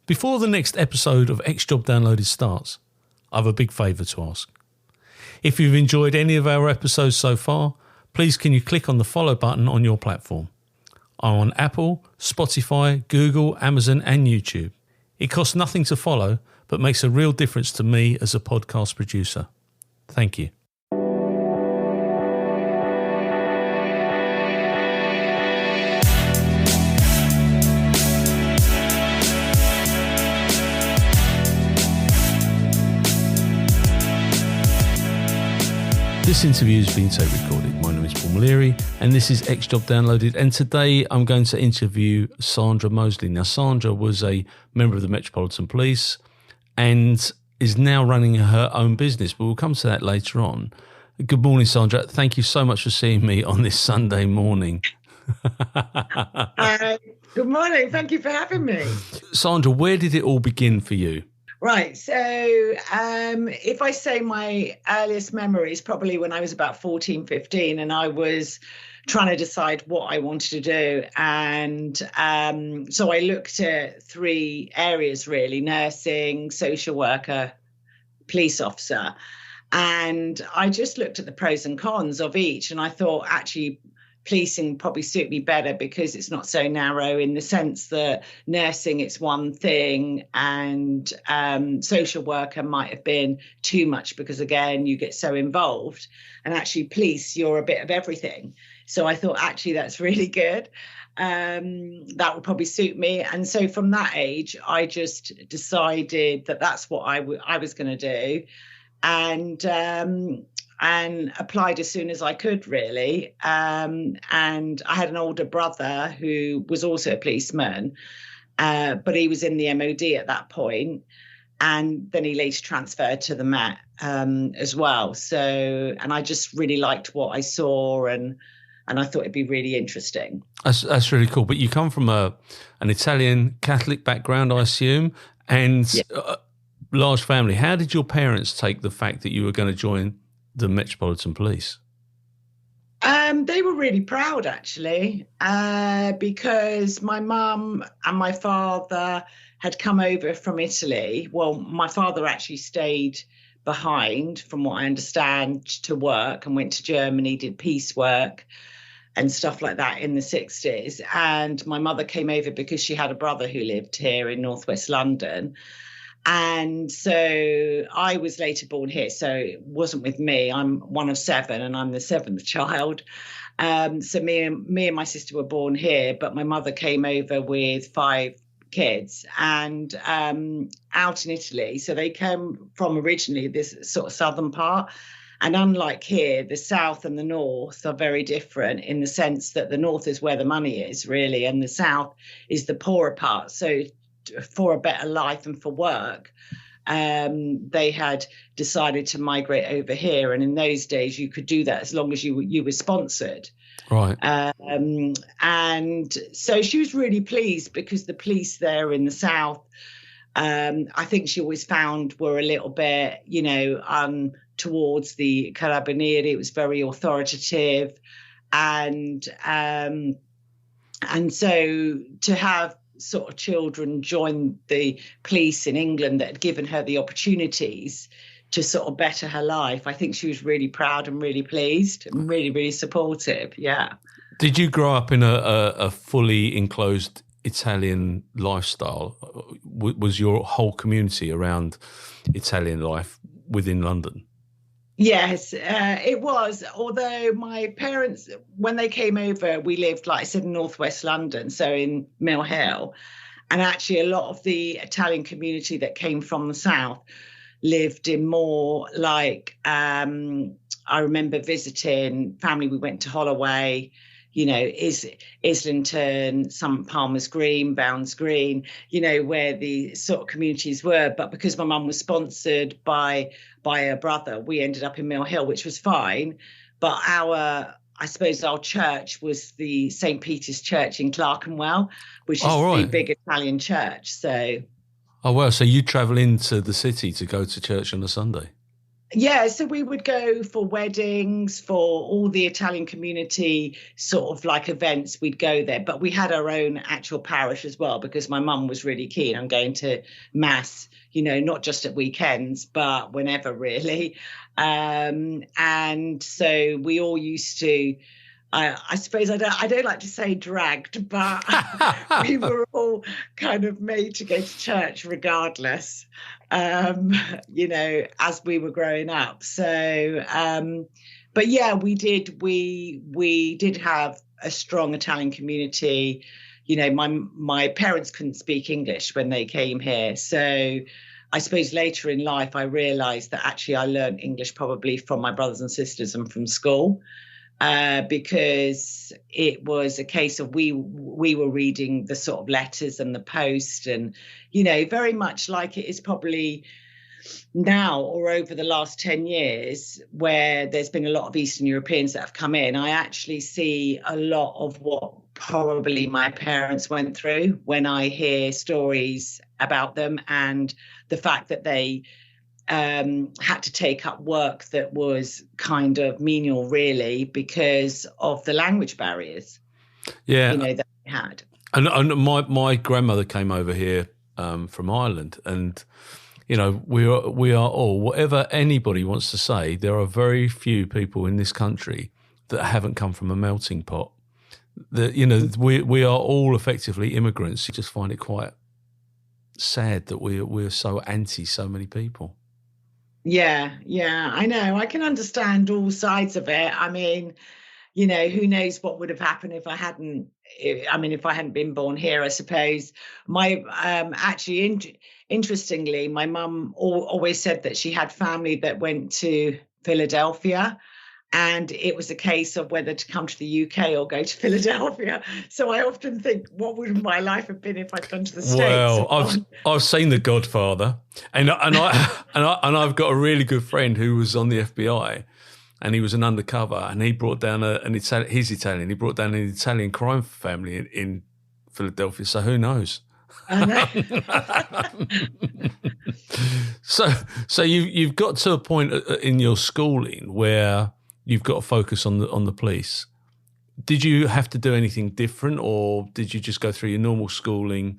Before the next episode of X Job Downloaded starts, I have a big favour to ask. If you've enjoyed any of our episodes so far, please can you click on the follow button on your platform. I'm on Apple, Spotify, Google, Amazon and YouTube. It costs nothing to follow, but makes a real difference to me as a podcast producer. Thank you. This interview is being tape recorded. My name is Paul Maleary and this is X Job Downloaded, and today I'm going to interview Sandra Mosely. Now, Sandra was a member of the Metropolitan Police and is now running her own business, but we'll come to that later on. Good morning, Sandra. Thank you so much for seeing me on this Sunday morning. Good morning. Thank you for having me. Sandra, where did it all begin for you? Right. So if I say my earliest memories, probably when I was about 14, 15, and I was trying to decide what I wanted to do. And so I looked at three areas, really: nursing, social worker, police officer. And I just looked at the pros and cons of each. And I thought, actually, policing probably suit me better because it's not so narrow, in the sense that nursing, it's one thing, and social worker might have been too much because, again, you get so involved. And actually police, you're a bit of everything. So I thought, actually, that's really good. That would probably suit me. And so from that age, I just decided that that's what I was going to do. And applied as soon as I could, really. And I had an older brother who was also a policeman, but he was in the MOD at that point. And then he later transferred to the Met as well. So, and I just really liked what I saw, and I thought it'd be really interesting. That's really cool. But you come from an Italian Catholic background, I assume, and yeah. Large family. How did your parents take the fact that you were going to join the Metropolitan Police? They were really proud, actually, because my mum and my father had come over from Italy. Well, my father actually stayed behind, from what I understand, to work, and went to Germany, did peace work and stuff like that in the 60s. And my mother came over because she had a brother who lived here in northwest London. And so I was later born here, so it wasn't with me. I'm one of seven, and I'm the seventh child. So me and my sister were born here, but my mother came over with 5 kids, and out in Italy. So they came from originally this sort of southern part. And unlike here, the south and the north are very different, in the sense that the north is where the money is, really, and the south is the poorer part. So for a better life and for work, they had decided to migrate over here. And in those days, you could do that as long as you were sponsored. Right. And so she was really pleased, because the police there in the south, I think she always found, were a little bit, towards the Carabinieri. It was very authoritative. And so to have sort of children join the police in England that had given her the opportunities to sort of better her life, I think she was really proud and really pleased and really, really supportive. Yeah. Did you grow up in a fully enclosed Italian lifestyle? Was your whole community around Italian life within London? Yes, it was. Although my parents, when they came over, we lived, like I said, in northwest London, so in Mill Hill. And actually a lot of the Italian community that came from the south lived in more like, I remember visiting family. We went to Holloway, Islington, some Palmer's Green, Bounds Green, where the sort of communities were. But because my mum was sponsored by her brother, we ended up in Mill Hill, which was fine. But I suppose our church was the St. Peter's Church in Clerkenwell, which is the big Italian church. So. Oh, well, so you travel into the city to go to church on a Sunday? Yeah, so we would go for weddings, for all the Italian community sort of like events, we'd go there. But we had our own actual parish as well, because my mum was really keen on going to mass, not just at weekends, but whenever really. And so we all used to, I suppose I don't like to say dragged, but we were all kind of made to go to church regardless, as we were growing up. So, but yeah, we did have a strong Italian community. My parents couldn't speak English when they came here. So I suppose later in life, I realized that actually I learned English probably from my brothers and sisters and from school. Because it was a case of we were reading the sort of letters and the post, and very much like it is probably now or over the last 10 years, where there's been a lot of Eastern Europeans that have come in. I actually see a lot of what probably my parents went through when I hear stories about them, and the fact that they had to take up work that was kind of menial, really, because of the language barriers. Yeah, that we had. And my grandmother came over here from Ireland, and we are all, whatever anybody wants to say, there are very few people in this country that haven't come from a melting pot. We are all effectively immigrants. You just find it quite sad that we're so anti so many people. Yeah, I know. I can understand all sides of it. I mean, who knows what would have happened if I hadn't been born here, I suppose. My interestingly, my mum always said that she had family that went to Philadelphia, and it was a case of whether to come to the UK or go to Philadelphia. So I often think, what would my life have been if I'd gone to the States? Well, I've seen The Godfather, and I've got a really good friend who was on the FBI, and he was an undercover, and he brought down he's Italian. He brought down an Italian crime family in Philadelphia. So who knows? I know. So you've got to a point in your schooling where you've got to focus on the police. Did you have to do anything different, or did you just go through your normal schooling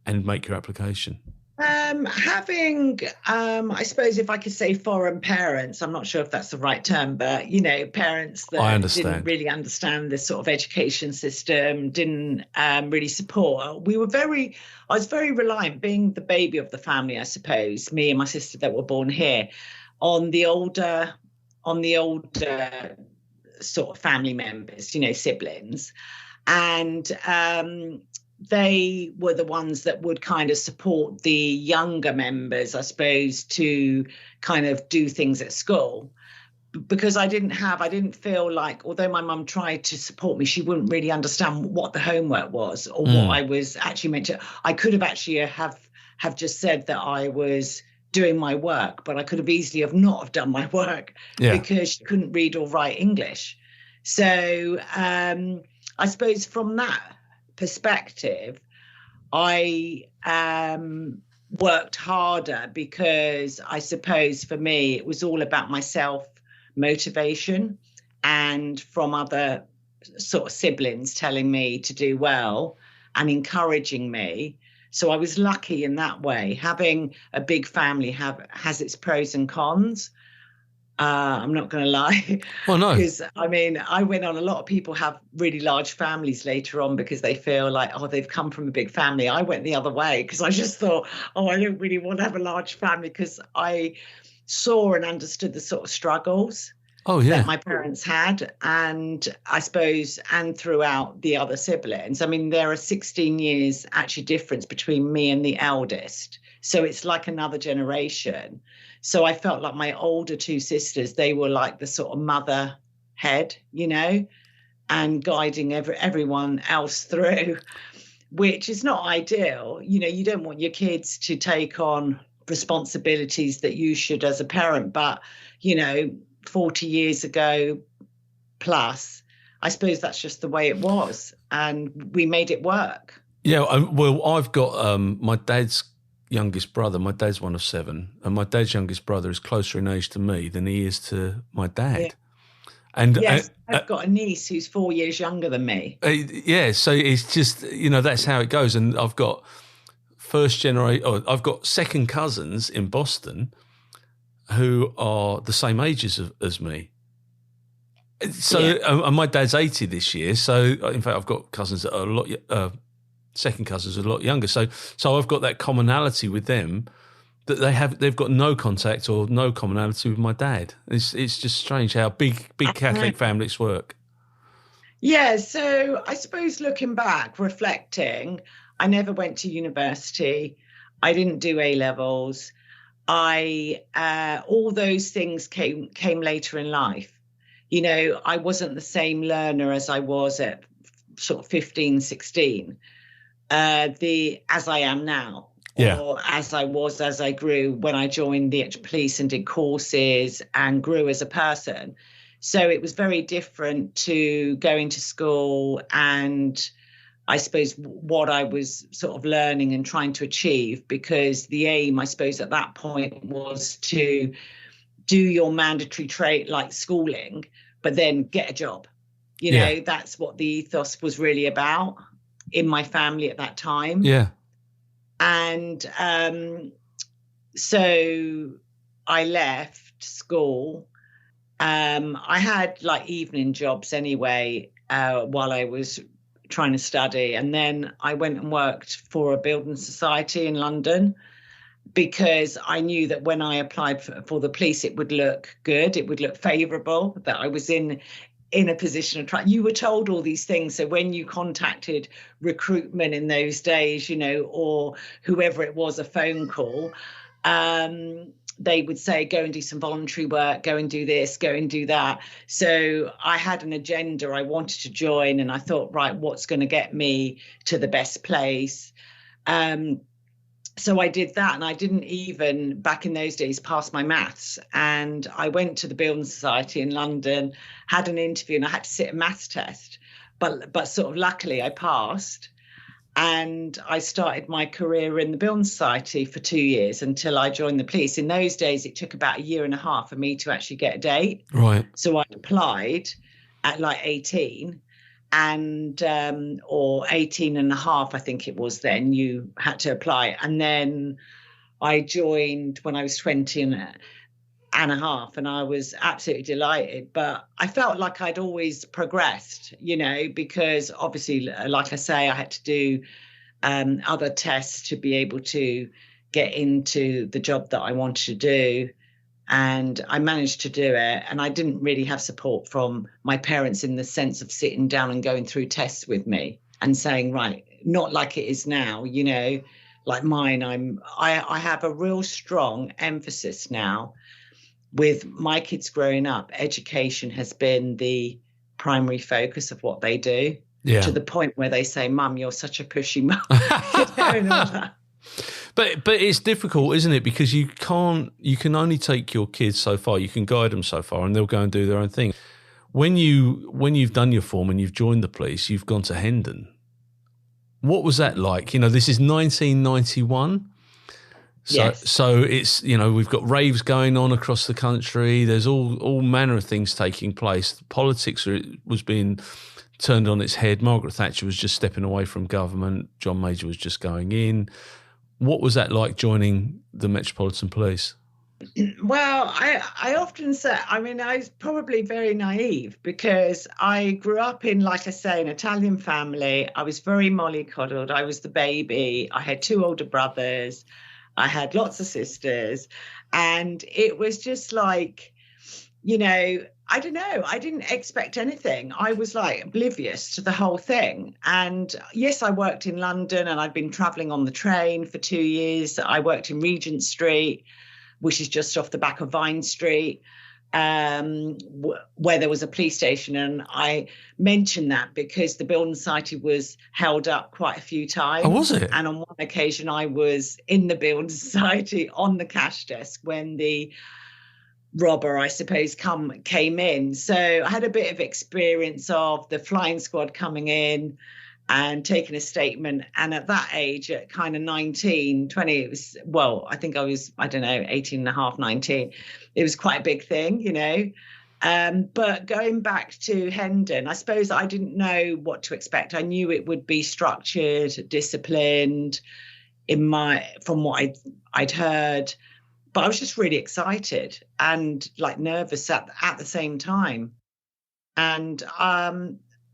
and make your application? Having, I suppose if I could say foreign parents, I'm not sure if that's the right term, but, parents that didn't really understand this sort of education system, didn't really support. I was very reliant, being the baby of the family, I suppose, me and my sister that were born here, on the older sort of family members, siblings. And they were the ones that would kind of support the younger members, I suppose, to kind of do things at school. Because I didn't feel like, although my mum tried to support me, she wouldn't really understand what the homework was or what I was actually meant to. I could have actually have just said that I was doing my work, but I could have easily have not have done my work because she couldn't read or write English. So I suppose from that perspective, I worked harder, because I suppose for me it was all about my self motivation, and from other sort of siblings telling me to do well and encouraging me. So I was lucky in that way. Having a big family has its pros and cons. I'm not going to lie. Well, no. Because, I went on, a lot of people have really large families later on because they feel like, they've come from a big family. I went the other way because I just thought, I don't really want to have a large family, because I saw and understood the sort of struggles that my parents had, and I suppose, and throughout the other siblings. There are 16 years actually difference between me and the eldest. So it's like another generation. So I felt like my older two sisters, they were like the sort of mother head, and guiding everyone else through, which is not ideal. You don't want your kids to take on responsibilities that you should as a parent, but, 40 years ago plus, I suppose that's just the way it was, and we made it work. Yeah, well, I've got my dad's youngest brother. My dad's one of 7, and my dad's youngest brother is closer in age to me than he is to my dad. Yeah. And yes, I've got a niece who's 4 years younger than me. Yeah, so it's just, that's how it goes. And I've got I've got second cousins in Boston who are the same age as me. So, and my dad's 80 this year. So, in fact, I've got cousins that are second cousins are a lot younger. So I've got that commonality with them that they've got no contact or no commonality with my dad. It's just strange how big Catholic families work. Yeah, so I suppose looking back, reflecting, I never went to university. I didn't do A-levels. All those things came later in life. I wasn't the same learner as I was at sort of 15, 16, as I am now. Yeah. Or as I was as I grew when I joined the police and did courses and grew as a person. So it was very different to going to school and I suppose what I was sort of learning and trying to achieve, because the aim, I suppose, at that point was to do your mandatory trade like schooling, but then get a job. That's what the ethos was really about in my family at that time. Yeah. And so I left school. I had like evening jobs anyway while I was trying to study. And then I went and worked for a building society in London because I knew that when I applied for the police, it would look good. It would look favourable, that I was in a position of trying. You were told all these things. So when you contacted recruitment in those days, or whoever it was, a phone call, they would say, go and do some voluntary work, go and do this, go and do that. So I had an agenda. I wanted to join and I thought, right, what's going to get me to the best place? So I did that, and I didn't even, back in those days, pass my maths. And I went to the Building Society in London, had an interview, and I had to sit a maths test. But sort of luckily I passed. And I started my career in the Building Society for 2 years until I joined the police. In those days, it took about 1.5 years for me to actually get a date. Right. So I applied at like 18. And or 18 and a half, I think it was then, you had to apply. And then I joined when I was 20 and a half, and I was absolutely delighted. But I felt like I'd always progressed, because obviously, like I say, I had to do other tests to be able to get into the job that I wanted to do. And I managed to do it. And I didn't really have support from my parents in the sense of sitting down and going through tests with me and saying, right, not like it is now, like mine. I have a real strong emphasis now with my kids growing up. Education has been the primary focus of what they do, to the point where they say, Mum, you're such a pushy mum. And all that. But it's difficult, isn't it? Because you can only take your kids so far. You can guide them so far, and they'll go and do their own thing. When you've done your form and you've joined the police, you've gone to Hendon. What was that like? This is 1991. Yes. So it's, we've got raves going on across the country. There's all manner of things taking place. Politics was being turned on its head. Margaret Thatcher was just stepping away from government. John Major was just going in. What was that like joining the Metropolitan Police? Well, I often say, I was probably very naive because I grew up in, like I say, an Italian family. I was very mollycoddled. I was the baby. I had 2 older brothers. I had lots of sisters. And it was just like, I don't know. I didn't expect anything. I was like oblivious to the whole thing. And yes, I worked in London and I'd been traveling on the train for 2 years. I worked in Regent Street, which is just off the back of Vine Street, where there was a police station. And I mentioned that because the Building Society was held up quite a few times. Oh, was it? And on one occasion, I was in the Building Society on the cash desk when the robber, I suppose, came in. So I had a bit of experience of the flying squad coming in and taking a statement. And at that age, at kind of 19, 20, it was, well, I think I was, I don't know, 18 and a half, 19. It was quite a big thing, you know. But going back to Hendon, I suppose I didn't know what to expect. I knew it would be structured, disciplined from what I'd heard, but I was just really excited and like nervous at the same time. And I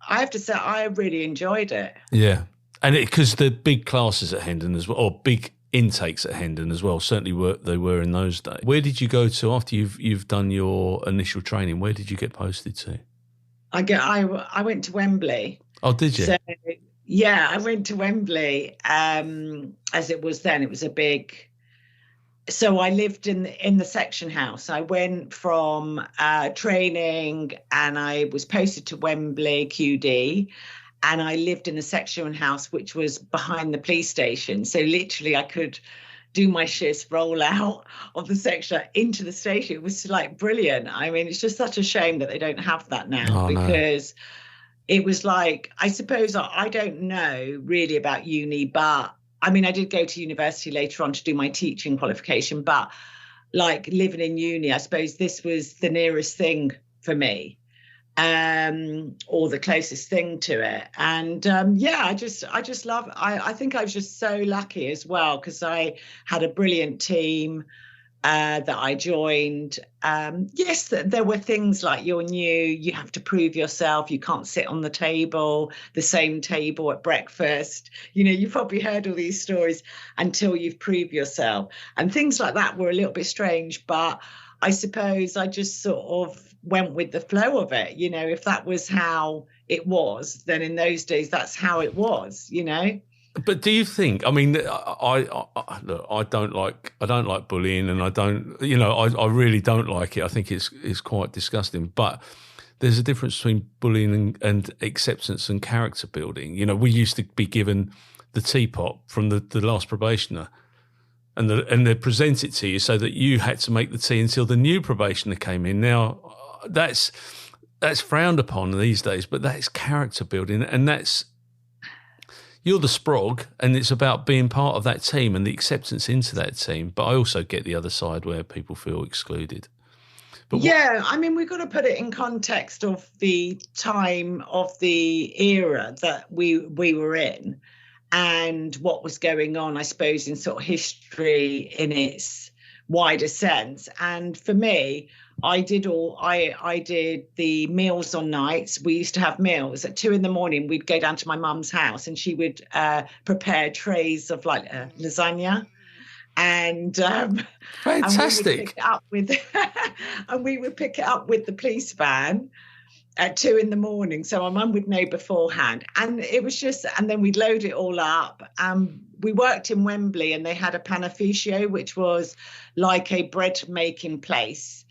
have to say, I really enjoyed it. Yeah. And because the big classes at Hendon as well, or big intakes at Hendon as well, certainly they were in those days. Where did you go to after you've done your initial training? Where did you get posted to? I went to Wembley. Oh, did you? So, yeah, I went to Wembley. As it was then, it was a big. So I lived in the section house. I went from training, and I was posted to Wembley QD, and I lived in the section house, which was behind the police station. So literally, I could do my shifts, roll out of the section into the station. It was like brilliant. I mean, it's just such a shame that they don't have that now, because it was like, I suppose I don't know really about uni, but I mean, I did go to university later on to do my teaching qualification, but like living in uni, I suppose this was the nearest thing for me, or the closest thing to it. And yeah, I just love, I think I was just so lucky as well, because I had a brilliant team that I joined. Yes, there were things like you're new, you have to prove yourself, you can't sit on the same table at breakfast. You know, you've probably heard all these stories until you've proved yourself. And things like that were a little bit strange, but I suppose I just sort of went with the flow of it. You know, if that was how it was, then in those days, that's how it was, you know. But do you think? I mean, I don't like bullying, and I really don't like it. I think it's quite disgusting. But there's a difference between bullying and acceptance and character building. You know, we used to be given the teapot from the last probationer, and they present it to you so that you had to make the tea until the new probationer came in. Now, that's frowned upon these days, but that is character building, and that's. You're the sprog, and it's about being part of that team and the acceptance into that team. But I also get the other side where people feel excluded. But yeah, I mean, we've got to put it in context of the time of the era that we were in, and what was going on, I suppose, in sort of history in its wider sense. And for me, I did the meals on nights. We used to have meals at 2 a.m. We'd go down to my mum's house, and she would prepare trays of like lasagna, and fantastic. And we would pick it up with the police van at 2 a.m. So my mum would know beforehand, and it was just, and then we'd load it all up. We worked in Wembley, and they had a panificio, which was like a bread making place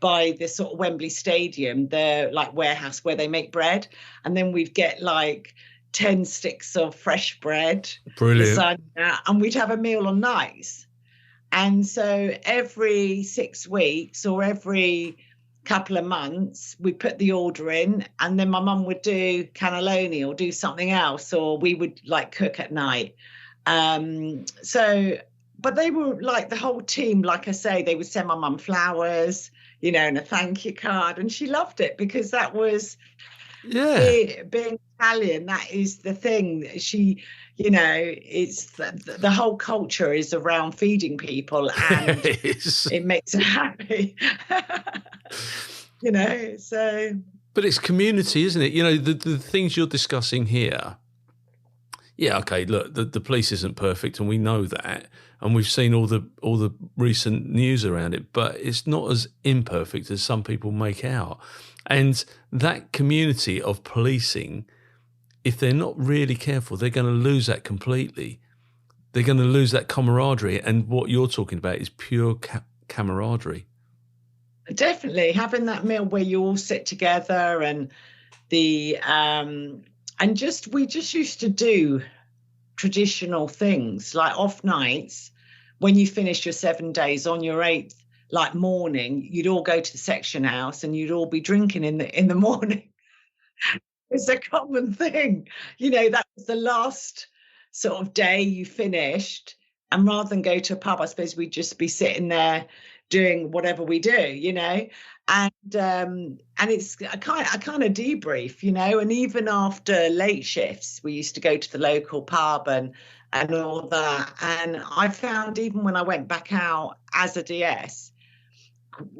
by the sort of Wembley Stadium, the like warehouse where they make bread. And then we'd get like 10 sticks of fresh bread. Brilliant. Lasagna, and we'd have a meal on nights. And so every 6 weeks or every couple of months, we put the order in, and then my mum would do cannelloni or do something else, or we would like cook at night. But they were like the whole team, like I say, they would send my mum flowers, you know, and a thank you card. And she loved it, because that was, being Italian, that is the thing. She, you know, it's the whole culture is around feeding people, and it makes her happy, you know, so. But it's community, isn't it? You know, the things you're discussing here. Yeah, okay, look, the police isn't perfect, and we know that, and we've seen all the recent news around it, but it's not as imperfect as some people make out. And that community of policing, if they're not really careful, they're going to lose that completely. They're going to lose that camaraderie, and what you're talking about is pure camaraderie. Definitely, having that meal where you all sit together, and the and we just used to do traditional things like off nights. When you finished your 7 days, on your 8th like morning, you'd all go to the section house, and you'd all be drinking in the morning. It's a common thing. That was the last sort of day you finished. And rather than go to a pub, I suppose we'd just be sitting there doing whatever we do. And it's I kind of debrief, and even after late shifts, we used to go to the local pub and all that. And I found even when I went back out as a DS,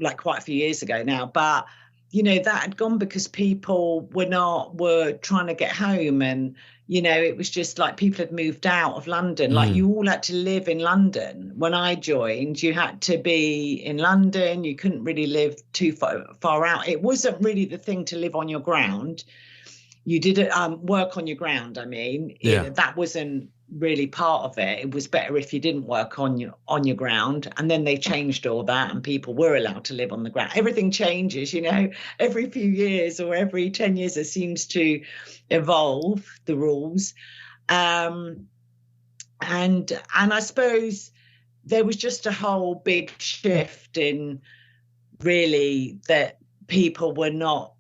like quite a few years ago now, but that had gone because people were trying to get home, and it was just like people had moved out of London. Like you all had to live in London. When I joined, you had to be in London. You couldn't really live too far out. It wasn't really the thing to live on your ground. You did work on your ground. I mean, that wasn't really part of it. It was better if you didn't work on your ground. And then they changed all that, and people were allowed to live on the ground. Everything changes, every few years or every 10 years, it seems to evolve the rules. And I suppose there was just a whole big shift in really that people were not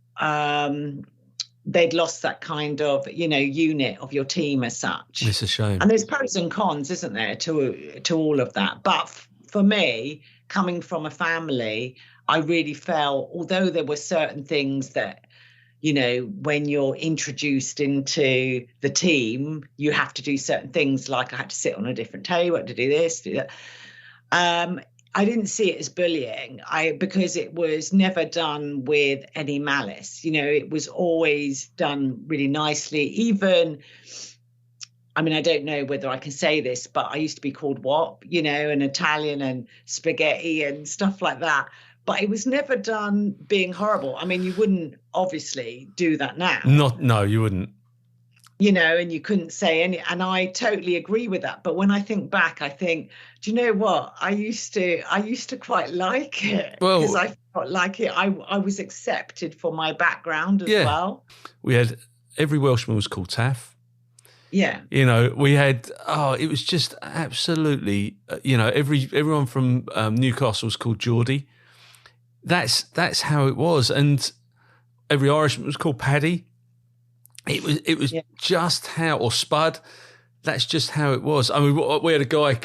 they'd lost that kind of, unit of your team as such. It's a shame. And there's pros and cons, isn't there, to all of that. But for me, coming from a family, I really felt, although there were certain things that, when you're introduced into the team, you have to do certain things, like I had to sit on a different table, I had to do this, do that. I didn't see it as bullying because it was never done with any malice. It was always done really nicely. Even, I mean, I don't know whether I can say this, but I used to be called WAP, and Italian and spaghetti and stuff like that. But it was never done being horrible. I mean, you wouldn't obviously do that now. No, you wouldn't. And you couldn't say any, and I totally agree with that. But when I think back, I think, do you know what? I used to quite like it, because I felt like it. I was accepted for my background as well. We had, every Welshman was called Taff. Yeah. We had, it was just absolutely, everyone from Newcastle was called Geordie. That's how it was. And every Irishman was called Paddy. It was just how, or Spud, that's just how it was. I mean, we had a guy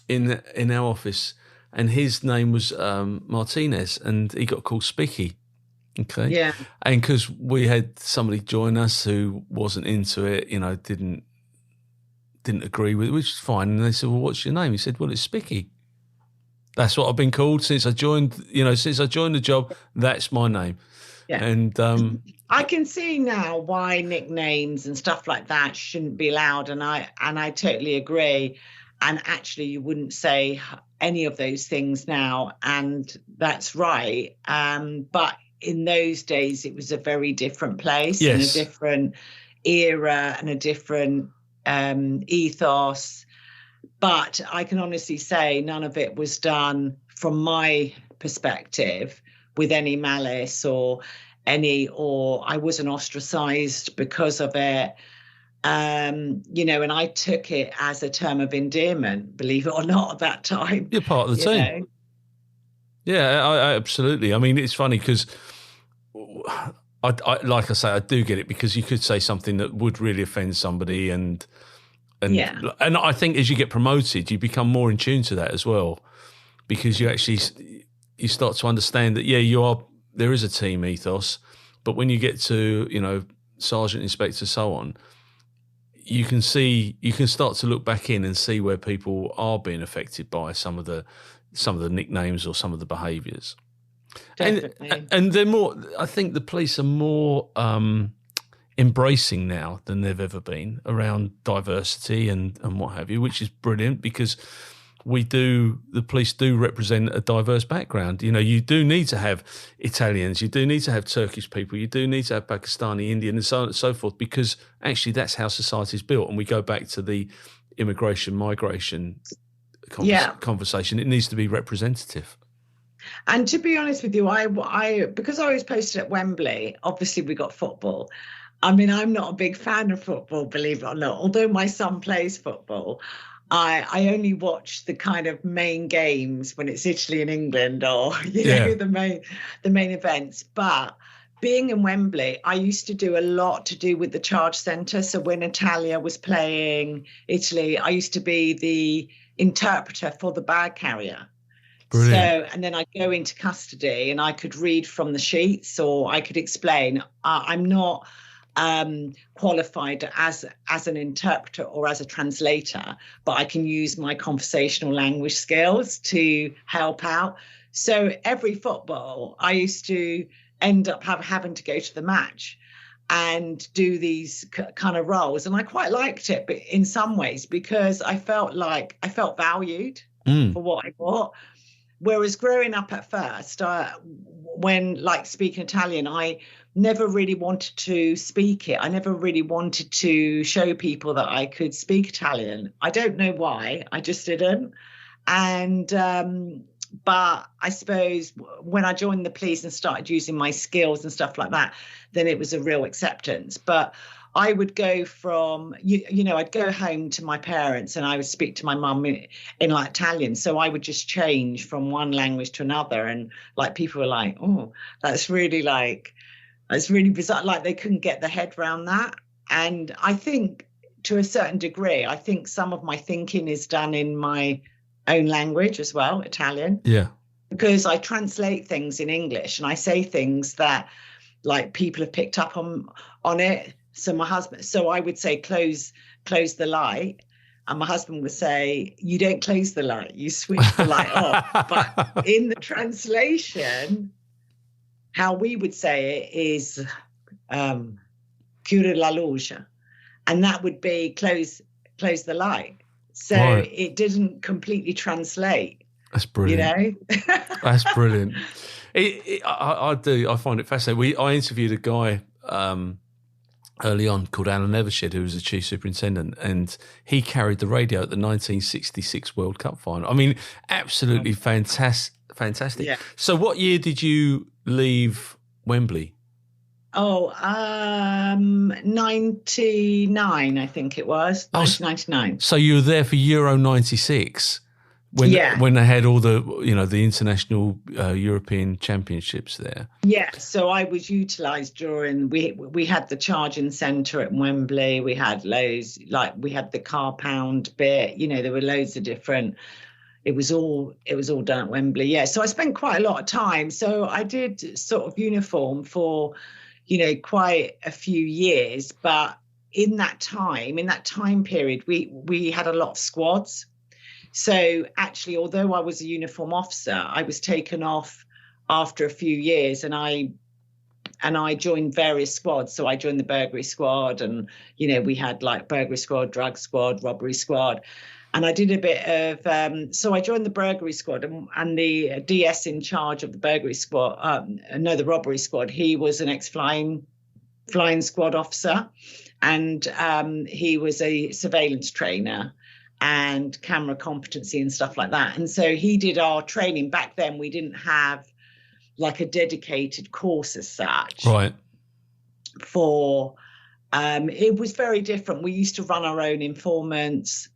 in our office, and his name was Martinez, and he got called Spicky. Okay. Yeah. And because we had somebody join us who wasn't into it, didn't agree with it, which is fine. And they said, "Well, what's your name?" He said, "Well, it's Spicky. That's what I've been called since I joined. Since I joined the job, that's my name." Yeah. And I can see now why nicknames and stuff like that shouldn't be allowed, and I totally agree. And actually, you wouldn't say any of those things now, and that's right. But in those days, it was a very different place, and a different era, and a different ethos. But I can honestly say none of it was done, from my perspective, with any malice or I wasn't ostracized because of it. And I took it as a term of endearment, believe it or not, at that time. You're part of the team. Yeah, I absolutely. I mean, it's funny because I like I say, I do get it, because you could say something that would really offend somebody, and I think as you get promoted, you become more in tune to that as well, because you start to understand that there is a team ethos, but when you get to sergeant, inspector, so on, you can start to look back in and see where people are being affected by some of the nicknames or some of the behaviours. And they're more, I think the police are more embracing now than they've ever been around diversity and what have you, which is brilliant, because the police do represent a diverse background. You do need to have Italians, you do need to have Turkish people, you do need to have Pakistani, Indian, and so on and so forth, because actually that's how society is built. And we go back to the immigration, migration conversation. It needs to be representative. And to be honest with you, I because I was posted at Wembley, obviously we got football. I mean, I'm not a big fan of football, believe it or not, although my son plays football. I only watch the kind of main games when it's Italy and England, or the main events. But being in Wembley, I used to do a lot to do with the charge centre. So when Italia was playing Italy, I used to be the interpreter for the bag carrier. Brilliant. So, and then I'd go into custody and I could read from the sheets, or I could explain. I'm not qualified as an interpreter or as a translator, but I can use my conversational language skills to help out. So every football, I used to end up having to go to the match and do these kind of roles. And I quite liked it, but in some ways, because I felt valued for what I brought. Whereas growing up at first, when like speaking Italian, I never really wanted to speak it. I never really wanted to show people that I could speak Italian. I don't know why. I just didn't. And but I suppose when I joined the police and started using my skills and stuff like that, then it was a real acceptance. But I would go from, I'd go home to my parents and I would speak to my mum in like Italian. So I would just change from one language to another. And like people were like, oh, that's really bizarre. Like they couldn't get their head around that. And I think to a certain degree, I think some of my thinking is done in my own language as well, Italian. Yeah. Because I translate things in English and I say things that like people have picked up on it. So I would say, close the light. And my husband would say, you don't close the light, you switch the light off. But in the translation, how we would say it is chiudere la luce. And that would be close the light. So right. It didn't completely translate. That's brilliant. That's brilliant. I find it fascinating. I interviewed a guy early on called Alan Evershed, who was the chief superintendent, and he carried the radio at the 1966 World Cup final. I mean, absolutely fantastic. Yeah. So what year did you leave Wembley? 99, I think it was. 1999. So you were there for Euro 96 when they had all the, the international European championships there. Yeah, so I was utilised during, we had the charging centre at Wembley. We had loads, like we had the car pound bit, there were loads of different, it was all done at Wembley. Yeah, so I spent quite a lot of time. So I did sort of uniform for, quite a few years, but in that time period, we had a lot of squads. So actually, although I was a uniform officer, I was taken off after a few years, and I joined various squads. So I joined the burglary squad, and we had like burglary squad, drug squad, robbery squad. And I did a bit of, so I joined the burglary squad, and the DS in charge of the burglary squad, the robbery squad, he was an ex-flying squad officer, and he was a surveillance trainer and camera competency and stuff like that. And so he did our training. Back then, we didn't have like a dedicated course as such. Right. It was very different. We used to run our own informants.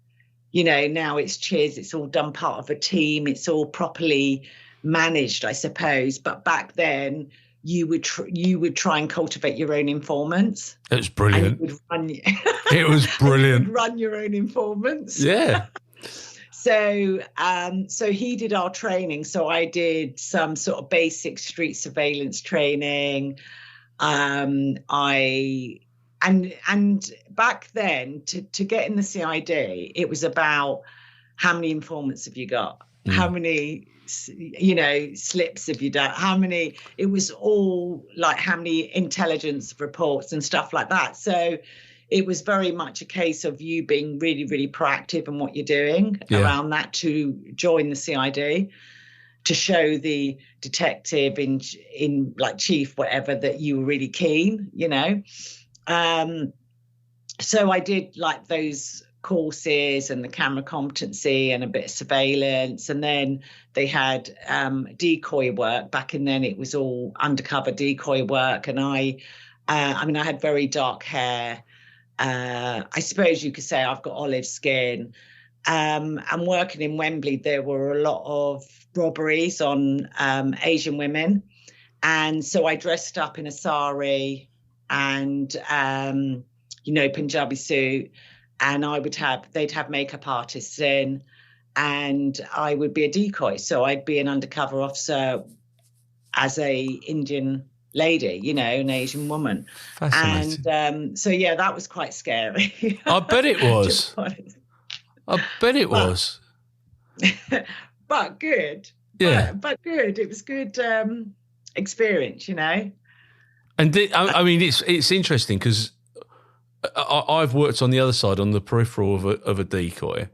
Now it's cheers, it's all done part of a team, it's all properly managed, I suppose. But back then, you would try and cultivate your own informants. It was brilliant. It was brilliant. You would run your own informants. Yeah. So he did our training. So I did some sort of basic street surveillance training. And back then, to get in the CID, it was about how many informants have you got? How many, slips have you done? It was all like how many intelligence reports and stuff like that. So it was very much a case of you being really, really proactive in what you're doing around that to join the CID, to show the detective in like chief, whatever, that you were really keen, So I did like those courses and the camera competency and a bit of surveillance. And then they had decoy work. Back in then, it was all undercover decoy work. And I had very dark hair. I suppose you could say I've got olive skin. And working in Wembley, there were a lot of robberies on Asian women. And so I dressed up in a sari and, Punjabi suit, and they'd have makeup artists in, and I would be a decoy. So I'd be an undercover officer as a Indian lady, an Asian woman. Fascinating. And so, yeah, that was quite scary. I bet it was. I bet it was. But good. Yeah. But good. It was good experience, And I mean, it's interesting because I've worked on the other side, on the peripheral of a decoy,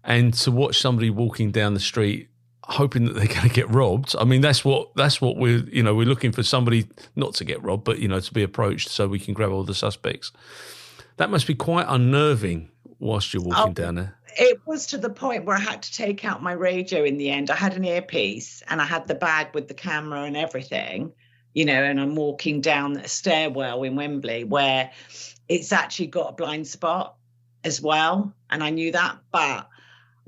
and to watch somebody walking down the street hoping that they're going to get robbed. I mean, that's what we're looking for, somebody not to get robbed, but to be approached so we can grab all the suspects. That must be quite unnerving whilst you're walking down there. It was to the point where I had to take out my radio in the end. I had an earpiece and I had the bag with the camera and everything, and I'm walking down a stairwell in Wembley where it's actually got a blind spot as well. And I knew that, but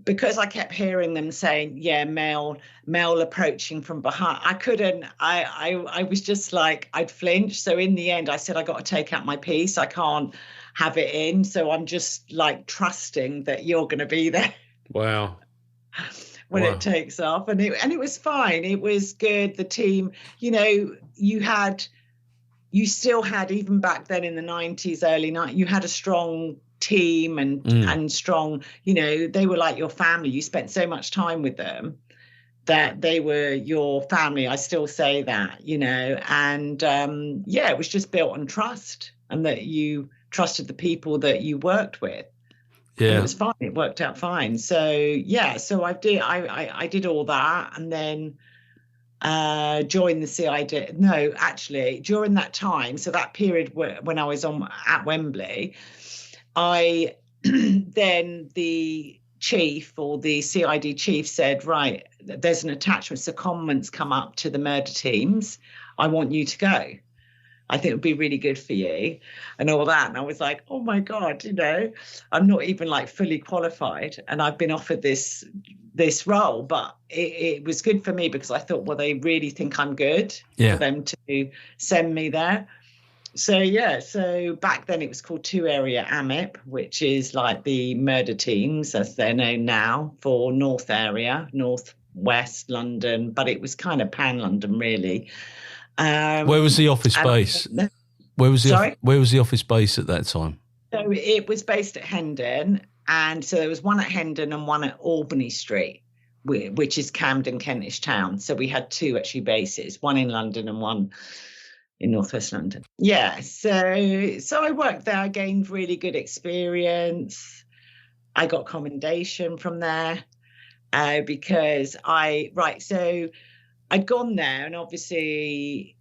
because I kept hearing them saying, yeah, male approaching from behind, I couldn't, I was just like, I'd flinch. So in the end, I said, I got to take out my piece. I can't have it in. So I'm just like trusting that you're going to be there. Wow. When it takes off. And it was fine. It was good. The team, you still had, even back then in the 90s, early 90s, you had a strong team and strong, they were like your family. You spent so much time with them that they were your family. I still say that, and it was just built on trust, and that you trusted the people that you worked with. Yeah, and it was fine. It worked out fine. So I did all that, and then joined the CID. No, actually, during that time, so that period when I was at Wembley, then the chief, or the CID chief, said, right, there's an attachment, secondments come up to the murder teams. I want you to go. I think it would be really good for you, and all that. And I was like, oh my God, I'm not even like fully qualified, and I've been offered this role, but it was good for me because I thought, well, they really think I'm good for them to send me there. So back then it was called 2-area AMIT, which is like the murder teams as they're known now, for North area, North West London, but it was kind of pan London really. Where was the office base? Where was the office base at that time? So it was based at Hendon, and so there was one at Hendon and one at Albany Street, which is Camden, Kentish Town. So we had two actually bases, one in London and one in Northwest London. Yeah, so I worked there. I gained really good experience. I got commendation from there because so I'd gone there and obviously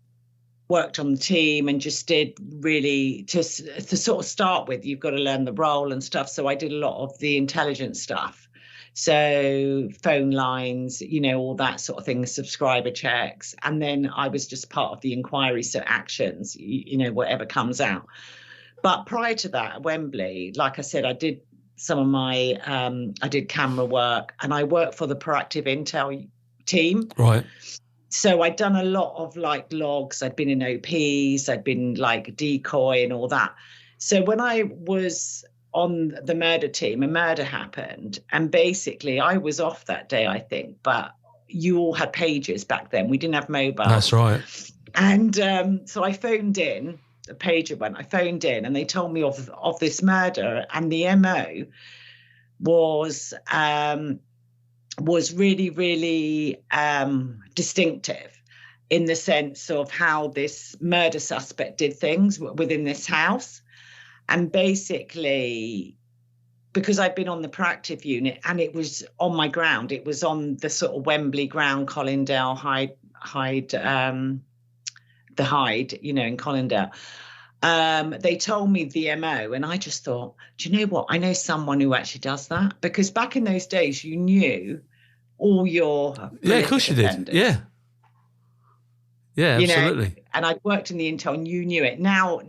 worked on the team and just did really, to sort of start with, you've got to learn the role and stuff. So I did a lot of the intelligence stuff. So phone lines, all that sort of thing, subscriber checks. And then I was just part of the inquiry, so actions, whatever comes out. But prior to that, at Wembley, like I said, I did some of my, I did camera work, and I worked for the proactive intel team. Right. So I'd done a lot of like logs. I'd been in OPs, I'd been like decoy and all that. So when I was on the murder team, a murder happened, and basically I was off that day, I think, but you all had pages back then. We didn't have mobile. That's right. And so I phoned in, the pager went, I phoned in, and they told me of this murder, and the MO was really, really distinctive in the sense of how this murder suspect did things within this house. And basically, because I'd been on the proactive unit and it was on my ground, it was on the sort of Wembley ground, Colindale, the Hyde, in Colindale. They told me the MO, and I just thought, do you know what? I know someone who actually does that, because back in those days, you knew all your of course you offenders. did. Yeah, absolutely. And I'd worked in the intel, and you knew it. Now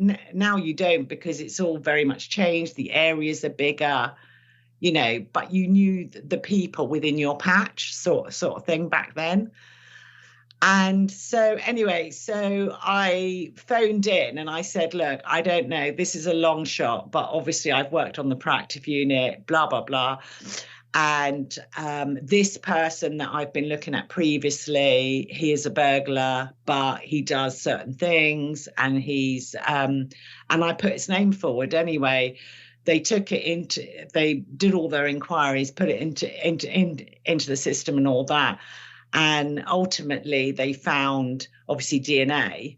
you don't, because it's all very much changed. The areas are bigger, but you knew the people within your patch, sort of thing back then. And so anyway, so I phoned in and I said, look, I don't know, this is a long shot, but obviously I've worked on the proactive unit, blah, blah, blah. And this person that I've been looking at previously, he is a burglar, but he does certain things, and and I put his name forward anyway. They took it they did all their inquiries, put it into the system and all that. And ultimately they found obviously DNA,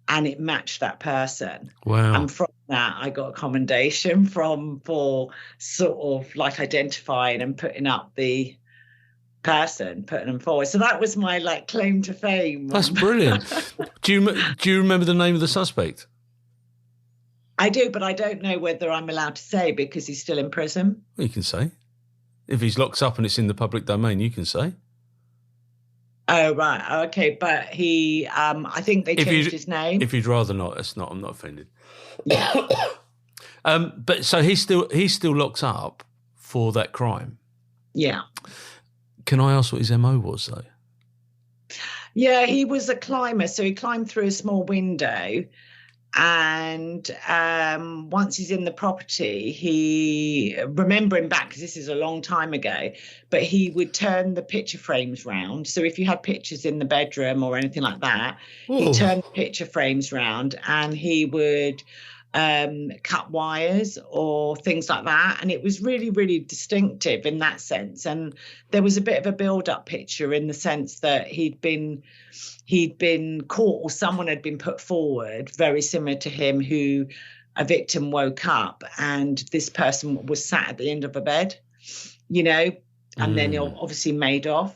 and it matched that person. Wow. And from that, I got a commendation for sort of like identifying and putting up the person, putting them forward. So that was my like claim to fame. That's brilliant. Do you remember the name of the suspect? I do, but I don't know whether I'm allowed to say because he's still in prison. Well, you can say. If he's locked up and it's in the public domain, you can say. Oh, right. Okay. But he, I think they changed his name. If you'd rather not, I'm not offended. Yeah. But so he's still locked up for that crime. Yeah. Can I ask what his MO was, though? Yeah, he was a climber. So he climbed through a small window. And once he's in the property, remembering back, because this is a long time ago, but he would turn the picture frames round. So if you had pictures in the bedroom or anything like that, he'd turn the picture frames round, and he would cut wires or things like that. And it was really, really distinctive in that sense. And there was a bit of a build-up picture in the sense that he'd been caught, or someone had been put forward very similar to him, who a victim woke up and this person was sat at the end of a bed, and then he obviously made off.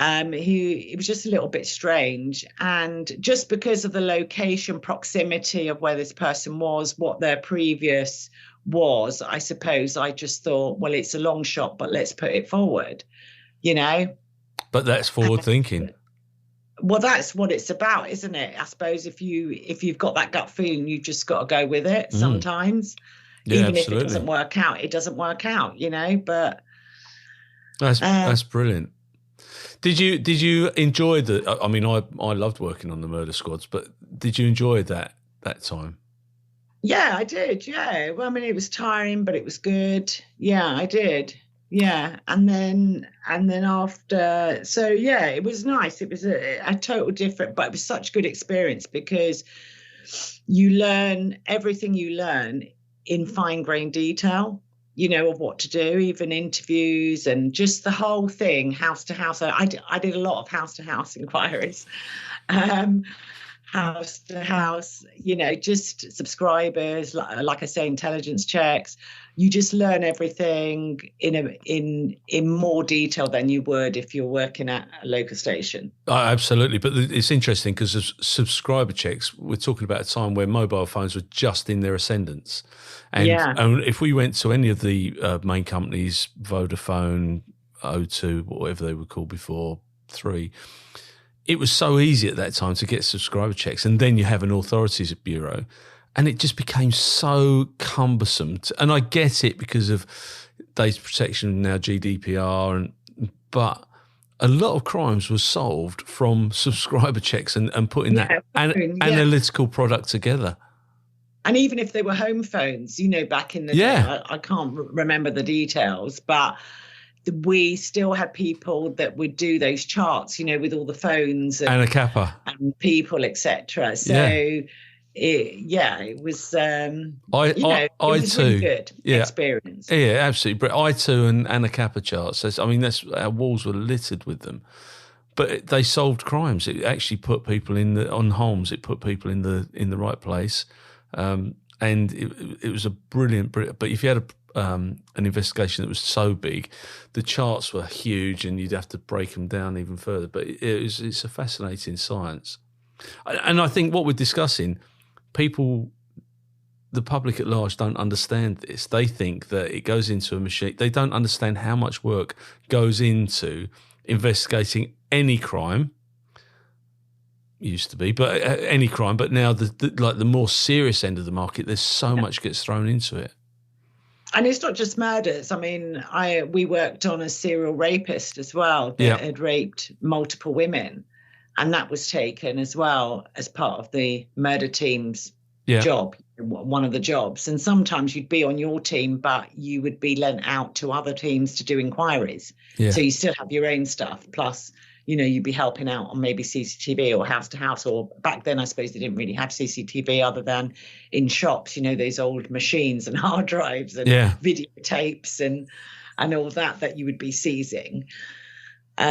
It was just a little bit strange. And just because of the location, proximity of where this person was, what their previous was, I suppose I just thought, well, it's a long shot, but let's put it forward, But that's forward thinking. Well, that's what it's about, isn't it? I suppose if you've got that gut feeling, you just got to go with it sometimes. Yeah, even absolutely. if it doesn't work out, it doesn't work out, but that's brilliant. Did you enjoy I mean, I loved working on the murder squads, but did you enjoy that time? Yeah, I did. Yeah. Well, I mean, it was tiring, but it was good. Yeah, I did. Yeah. And then after, so yeah, it was nice. It was a total different, but it was such a good experience because you learn everything you learn in fine-grained detail, of what to do, even interviews and just the whole thing, house to house. I did a lot of house to house inquiries, house to house, just subscribers, like I say, intelligence checks. You just learn everything in more detail than you would if you're working at a local station. Oh, absolutely. But it's interesting because of subscriber checks, we're talking about a time where mobile phones were just in their ascendance. And if we went to any of the main companies, Vodafone, O2, whatever they were called before, 3, it was so easy at that time to get subscriber checks. And then you have an authorities bureau. And it just became so cumbersome. And I get it because of data protection, now GDPR, but a lot of crimes were solved from subscriber checks and putting that analytical product together. And even if they were home phones, back in the day, I can't remember the details, but we still had people that would do those charts, with all the phones and a kappa and people, etc. So it was. It was really good experience. Yeah, absolutely. But I2 and a kappa charts. I mean, our walls were littered with them. But they solved crimes. It actually put people on homes. It put people in the right place. And it was a brilliant. But if you had an investigation that was so big, the charts were huge, and you'd have to break them down even further. But it's a fascinating science, and I think what we're discussing, the public at large don't understand this. They think that it goes into a machine. They don't understand how much work goes into investigating any crime. Used to be, but any crime. But now, the more serious end of the market, there's so much gets thrown into it. And it's not just murders. I mean, we worked on a serial rapist as well that had raped multiple women, And that was taken as well as part of the murder team's job, one of the jobs. And sometimes you'd be on your team, but you would be lent out to other teams to do inquiries. Yeah. So you still have your own stuff. Plus, you'd be helping out on maybe CCTV or house to house, or back then, I suppose they didn't really have CCTV other than in shops, those old machines and hard drives and videotapes and all that you would be seizing. But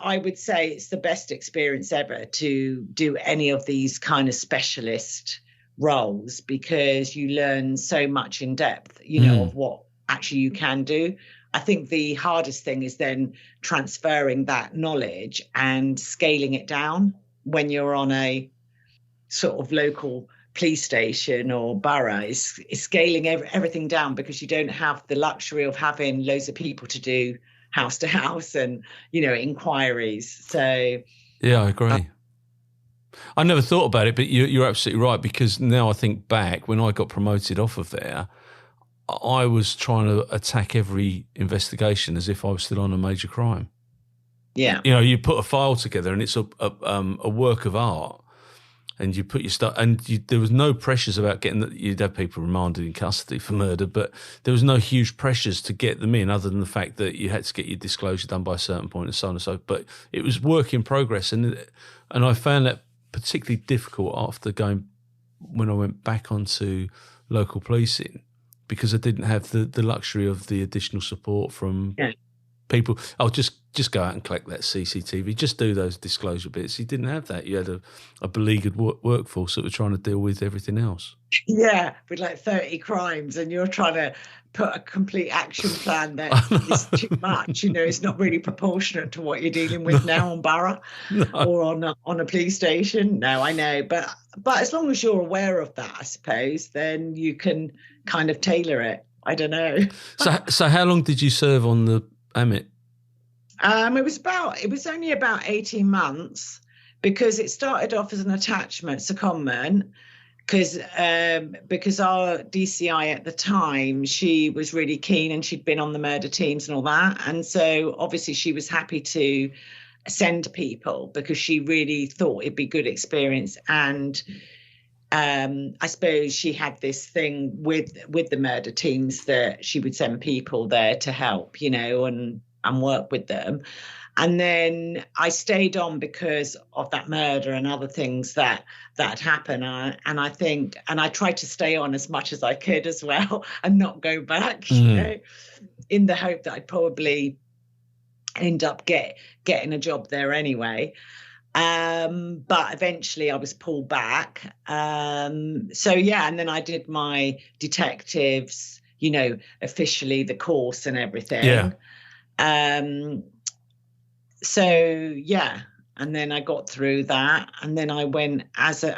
I would say it's the best experience ever to do any of these kind of specialist roles, because you learn so much in depth, of what actually you can do. I think the hardest thing is then transferring that knowledge and scaling it down when you're on a sort of local police station or borough, is scaling everything down, because you don't have the luxury of having loads of people to do house to house and, inquiries. So yeah, I agree. I never thought about it, but you're absolutely right, because now I think back, when I got promoted off of there, I was trying to attack every investigation as if I was still on a major crime. Yeah. You put a file together and it's a work of art, and you put your stuff, and there was no pressures about you'd have people remanded in custody for murder, but there was no huge pressures to get them in, other than the fact that you had to get your disclosure done by a certain point and so on and so on. But it was work in progress, and I found that particularly difficult when I went back onto local policing, because I didn't have the luxury of the additional support from people. I'll just go out and collect that CCTV, just do those disclosure bits. You didn't have that. You had a beleaguered workforce that were trying to deal with everything else. Yeah, with like 30 crimes, and you're trying to put a complete action plan that is too much. It's not really proportionate to what you're dealing with now on borough or on a police station. No, I know, but as long as you're aware of that, I suppose, then you can kind of tailor it. I don't know. So how long did you serve on the AMIT? It was only about 18 months, because it started off as an attachment secondment, because our DCI at the time, she was really keen, and she'd been on the murder teams and all that. And so obviously she was happy to send people, because she really thought it'd be good experience. And I suppose she had this thing with the murder teams that she would send people there to help, and work with them. And then I stayed on because of that murder and other things that happened. And I tried to stay on as much as I could as well, and not go back, in the hope that I'd probably end up getting a job there anyway. But eventually I was pulled back. And then I did my detectives, officially the course and everything. Yeah. And then I got through that, and then I went as a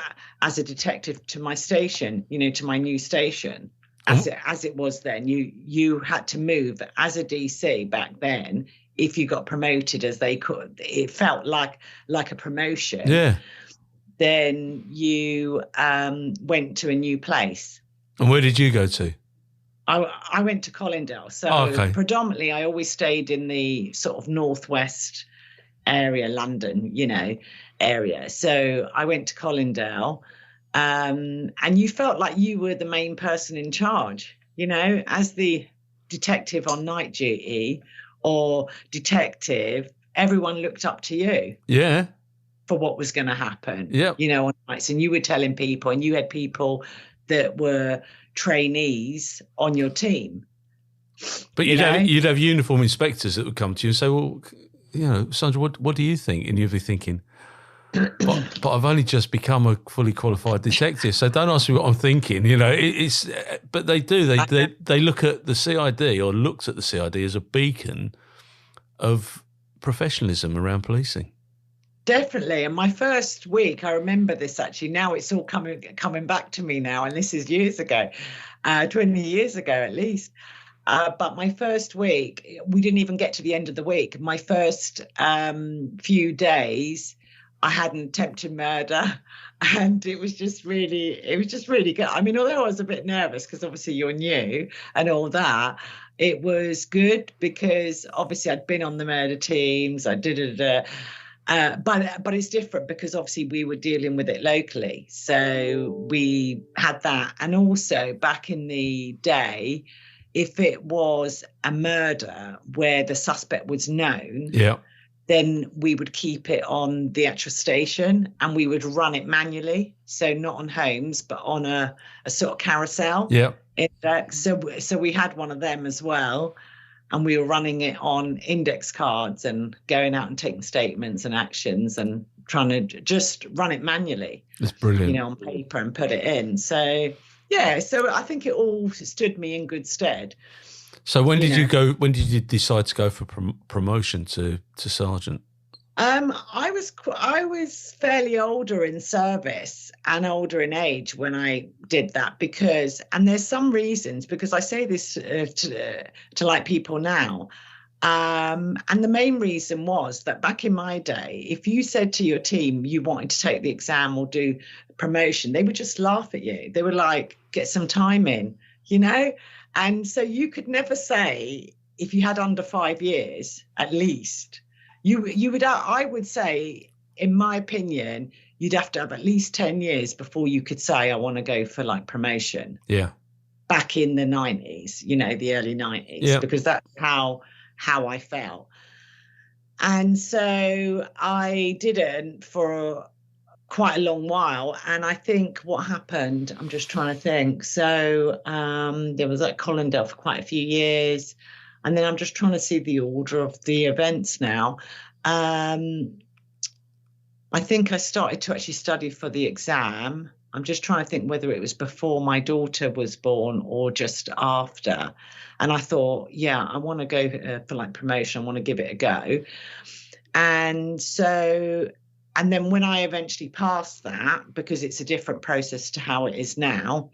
detective to my station, to my new station. As it was then, you had to move as a DC back then. If you got promoted, as they could, it felt like a promotion. Yeah. Then you went to a new place. And where did you go to? I went to Colindale. So predominantly I always stayed in the sort of northwest area, London, area. So I went to Colindale, and you felt like you were the main person in charge, as the detective on night duty or detective, everyone looked up to you. Yeah. For what was going to happen. Yeah. On nights, and you were telling people, and you had people that were trainees on your team. But you'd have uniform inspectors that would come to you and say, well, Sandra, what do you think? And you'd be thinking, but I've only just become a fully qualified detective, so don't ask me what I'm thinking. But they do. They look at the CID, or looked at the CID as a beacon of professionalism around policing. Definitely. And my first week, I remember this actually. Now it's all coming back to me now, and this is years ago, 20 years ago at least. But my first week, we didn't even get to the end of the week. My first few days, I had an attempted murder, and it was just really good. I mean, although I was a bit nervous because obviously you're new and all that, it was good because obviously I'd been on the murder teams. But it's different because obviously we were dealing with it locally. So we had that. And also back in the day, if it was a murder where the suspect was known, then we would keep it on the actual station and we would run it manually. So not on homes, but on a sort of carousel index. So we had one of them as well. And we were running it on index cards and going out and taking statements and actions and trying to just run it manually. It's brilliant. On paper and put it in. So, so I think it all stood me in good stead. So when did you go? When did you decide to go for promotion to sergeant? I was fairly older in service and older in age when I did that and there's some reasons, because I say this to like people now. And the main reason was that back in my day, if you said to your team you wanted to take the exam or do promotion, they would just laugh at you. They were like, get some time in, And so you could never say, if you had under 5 years, at least, you would, I would say, in my opinion, you'd have to have at least 10 years before you could say, I want to go for like promotion. Yeah. Back in the 90s, the early 90s, because that's how I felt. And so I didn't for quite a long while. And I think what happened, I'm just trying to think. So there was at Colindale for quite a few years. And then I'm just trying to see the order of the events now. I think I started to actually study for the exam. I'm just trying to think whether it was before my daughter was born or just after. And I thought, I want to go for like promotion. I want to give it a go. And then when I eventually passed that, because it's a different process to how it is now,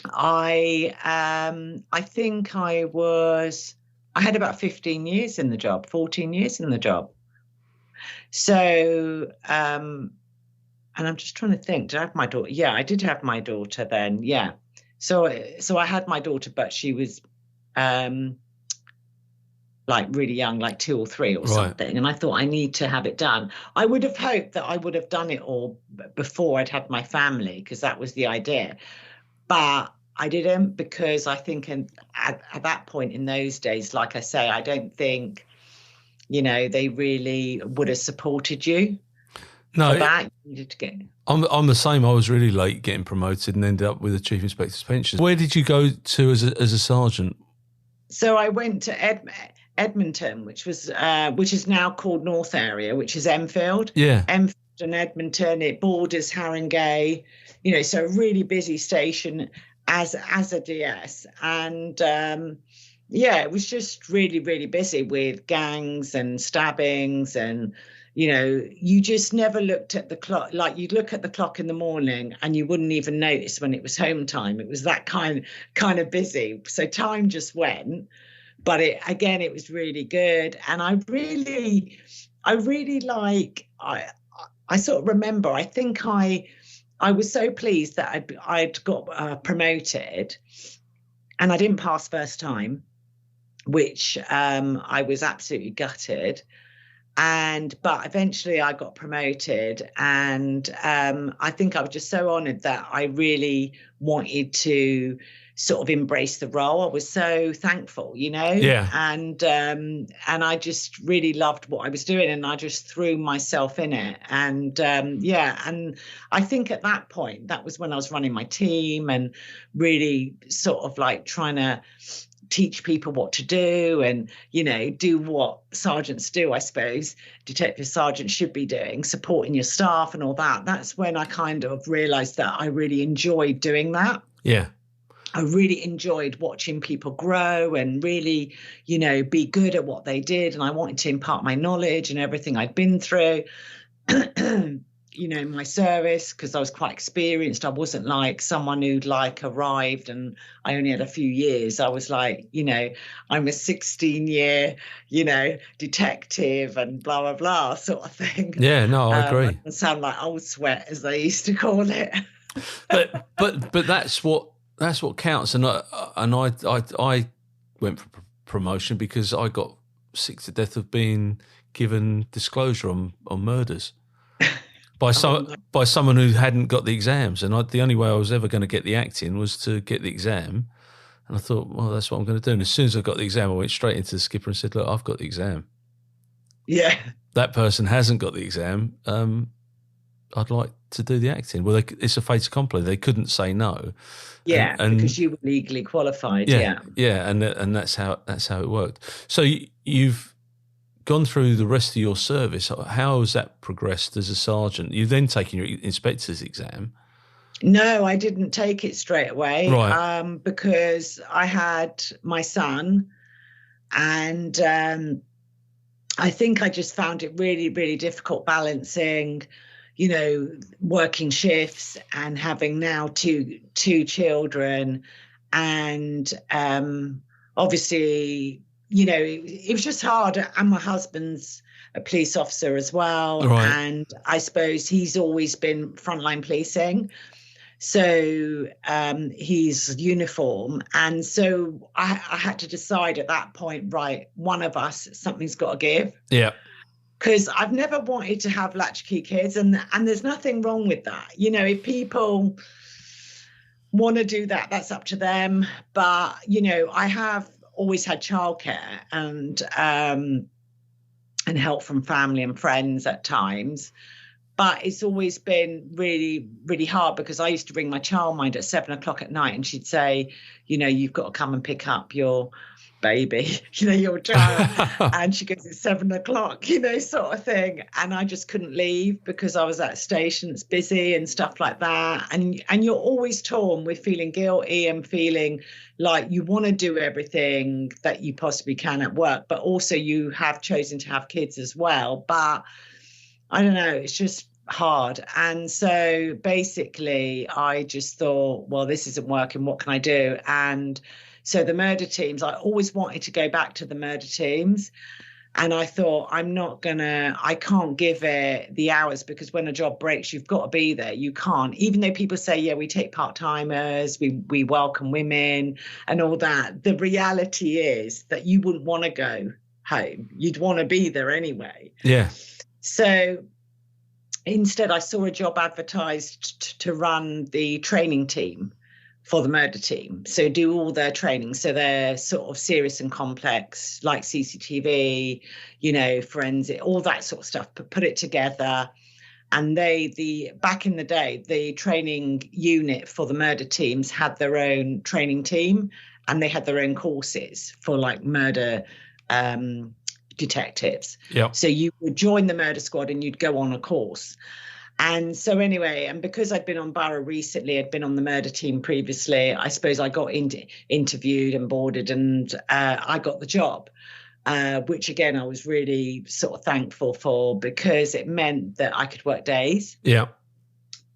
I think I had about 15 years in the job, 14 years in the job. So, and I'm just trying to think, did I have my daughter? Yeah, I did have my daughter then. Yeah. So I had my daughter, but she was like really young, like 2 or 3 or something. And I thought I need to have it done. I would have hoped that I would have done it all before I'd had my family, because that was the idea. But I didn't, because I think at that point in those days, like I say, I don't think, they really would have supported you. No, for that. You needed to get. I'm the same. I was really late getting promoted and ended up with a chief inspector's pension. Where did you go to as a sergeant? So I went to Edmonton, which is now called North Area, which is Enfield. Yeah. Enfield and Edmonton. It borders Haringey. So a really busy station as a DS, and it was just really, really busy with gangs and stabbings, and you just never looked at the clock. Like, you'd look at the clock in the morning and you wouldn't even notice when it was home time. It was that kind of busy. So time just went, but it was really good. And I really like, I sort of remember, I think I was so pleased that I'd got promoted, and I didn't pass first time, which I was absolutely gutted. But eventually I got promoted, and I think I was just so honoured that I really wanted to sort of embrace the role. I was so thankful, Yeah. And I just really loved what I was doing, and I just threw myself in it. And and I think at that point, that was when I was running my team and really sort of like trying to teach people what to do and, do what sergeants do, I suppose, detective sergeants should be doing, supporting your staff and all that. That's when I kind of realised that I really enjoyed doing that. Yeah. I really enjoyed watching people grow and really, be good at what they did. And I wanted to impart my knowledge and everything I'd been through, in my service, because I was quite experienced. I wasn't like someone who'd arrived and I only had a few years. I was like, I'm a 16-year, detective and blah, blah, blah sort of thing. Yeah, no, I agree. I sound like old sweat, as they used to call it. but that's what counts. And I went for promotion because I got sick to death of being given disclosure on murders by someone who hadn't got the exams. And the only way I was ever going to get the acting was to get the exam. And I thought, well, that's what I'm going to do. And as soon as I got the exam, I went straight into the skipper and said, look, I've got the exam. Yeah. That person hasn't got the exam. I'd like to do the acting. Well, it's a fait accompli. They couldn't say no. Yeah, and because you were legally qualified. Yeah. And that's how it worked. So you've gone through the rest of your service. How has that progressed as a sergeant? You've then taken your inspector's exam. No, I didn't take it straight away. Right. Because I had my son, and I think I just found it really, really difficult balancing, working shifts and having now two children. And obviously, it was just hard. And my husband's a police officer as well. Right. And I suppose he's always been frontline policing. So he's uniform. And so I had to decide at that point, right, one of us, something's got to give. Yeah. Because I've never wanted to have latchkey kids, and there's nothing wrong with that. If people want to do that, that's up to them. But, I have always had childcare and help from family and friends at times. But it's always been really, really hard, because I used to ring my childminder at 7:00 at night, and she'd say, you've got to come and pick up your baby, your child. And she goes, it's 7:00, sort of thing. And I just couldn't leave because I was at stations busy and stuff like that. And you're always torn with feeling guilty and feeling like you want to do everything that you possibly can at work, but also you have chosen to have kids as well. But I don't know, it's just hard. And so basically I just thought, well, this isn't working. What can I do? And so the murder teams, I always wanted to go back to the murder teams. And I thought, I can't give it the hours, because when a job breaks, you've got to be there. You can't, even though people say, yeah, we take part-timers, we welcome women and all that. The reality is that you wouldn't want to go home. You'd want to be there anyway. Yeah. So instead, I saw a job advertised to run the training team for the murder team. So do all their training. So they're sort of serious and complex, like CCTV, forensic, all that sort of stuff, but put it together. And back in the day, the training unit for the murder teams had their own training team, and they had their own courses for like murder detectives. Yep. So you would join the murder squad and you'd go on a course. And so anyway, and because I'd been on Borough recently, I'd been on the murder team previously, I suppose I got interviewed and boarded, and I got the job, which again, I was really sort of thankful for, because it meant that I could work days. Yeah.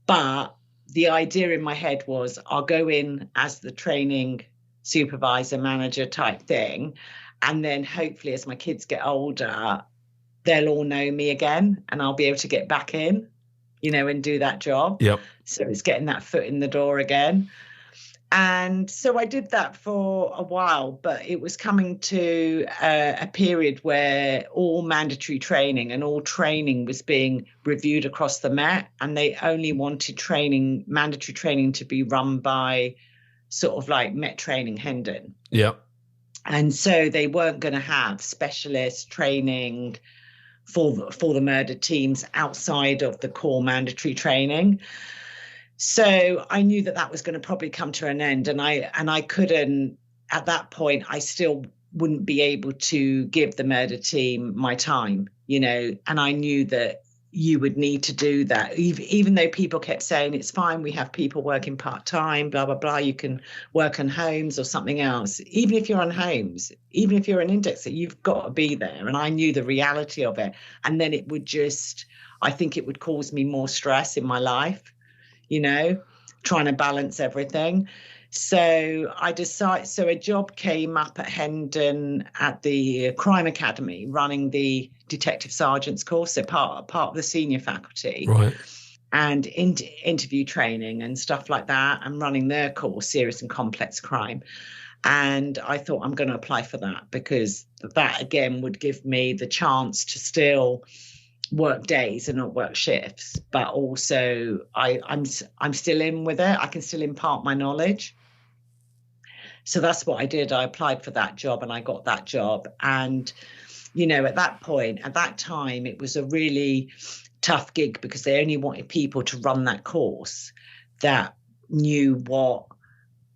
But the idea in my head was I'll go in as the training supervisor, manager type thing. And then hopefully as my kids get older, they'll all know me again and I'll be able to get back in, and do that job. Yep. So it's getting that foot in the door again. And so I did that for a while, but it was coming to a period where all mandatory training and all training was being reviewed across the Met, and they only wanted mandatory training to be run by sort of like Met Training Hendon. Yeah. And so they weren't going to have specialist training for the murder teams outside of the core mandatory training. So I knew that was going to probably come to an end, and I couldn't, at that point, I still wouldn't be able to give the murder team my time, and I knew that you would need to do that, even though people kept saying it's fine, we have people working part-time, blah blah blah, you can work on homes or something else. Even if you're on homes, even if you're an indexer, you've got to be there. And I knew the reality of it, and then it would I think it would cause me more stress in my life, trying to balance everything. So a job came up at Hendon at the Crime Academy, running the Detective Sergeant's course, so part of the senior faculty. Right. And interview training and stuff like that, and running their course, serious and complex crime. And I thought, I'm going to apply for that, because that again would give me the chance to still work days and not work shifts, but also I'm still in with it. I can still impart my knowledge. So that's what I did. I applied for that job and I got that job. And, you know, at that point, at that time, it was a really tough gig, because they only wanted people to run that course that knew what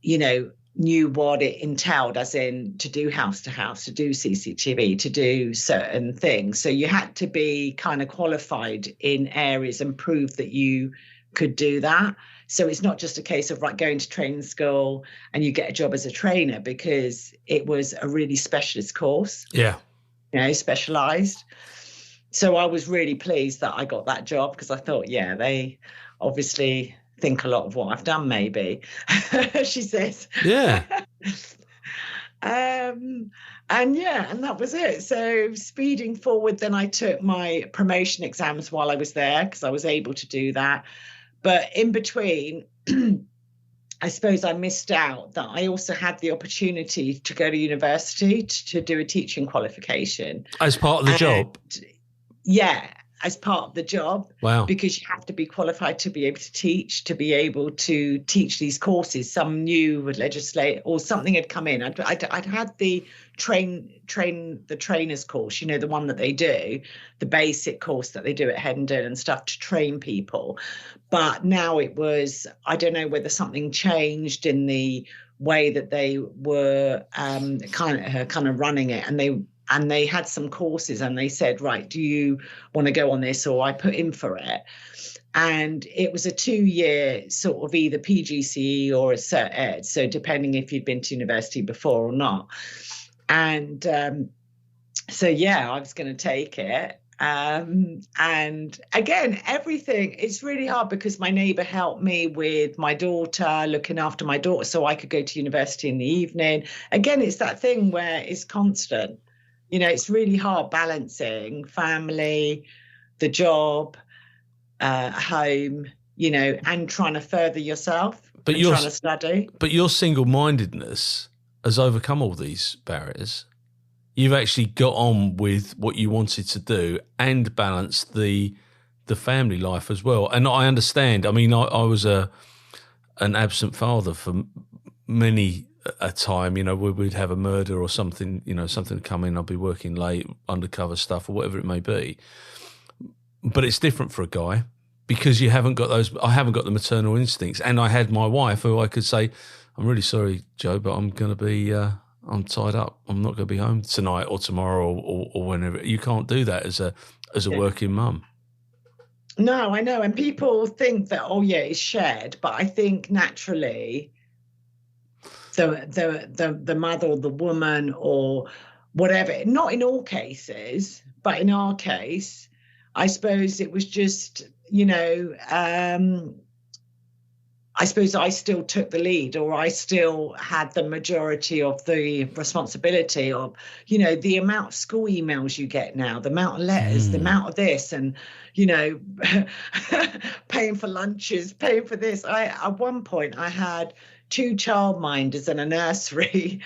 it entailed, as in to do house to house, to do CCTV, to do certain things. So you had to be kind of qualified in areas and prove that you could do that. So it's not just a case of going to training school and you get a job as a trainer, because it was a really specialist course. Yeah. You know, specialized. So I was really pleased that I got that job, because I thought, yeah, they obviously think a lot of what I've done, maybe. She says. Yeah. And that was it. So speeding forward, then I took my promotion exams while I was there, because I was able to do that. But in between, I suppose I missed out that I also had the opportunity to go to university to do a teaching qualification. As part of the job? Yeah, as part of the job. Wow. Because you have to be qualified to be able to teach these courses. Some new legislate or something had come in. I'd had the trainer's course, you know, the one that they do, the basic course that they do at Hendon and stuff to train people. But now it was, I don't know whether something changed in the way that they were kind of running it, and they had some courses, and they said, right, do you want to go on this? Or I put in for it. And it was a 2-year sort of either PGCE or a Cert Ed. So depending if you'd been to university before or not. And so, yeah, I was going to take it. And again, everything, it's really hard, because my neighbour helped me with my daughter, looking after my daughter so I could go to university in the evening. Again, it's that thing where it's constant. You know, it's really hard balancing family, the job, home, you know, and trying to further yourself, but you're trying to study. But your single-mindedness has overcome all these barriers. You've actually got on with what you wanted to do and balanced the family life as well. And I understand. I mean, I was an absent father for many a time. You know, we'd have a murder or something, you know, something come in, I'll be working late, undercover stuff or whatever it may be. But it's different for a guy, because I haven't got the maternal instincts. And I had my wife, who I could say, I'm really sorry, Joe, but I'm going to be, I'm tied up. I'm not going to be home tonight or tomorrow or whenever. You can't do that as a working mum. No, I know. And people think that, oh yeah, it's shared. But I think naturally the mother or the woman or whatever, not in all cases, but in our case, I suppose it was just, you know, I suppose I still took the lead, or I still had the majority of the responsibility of, you know, the amount of school emails you get now, the amount of letters, the amount of this, and, you know, paying for lunches, paying for this. At one point I had 2 childminders and a nursery,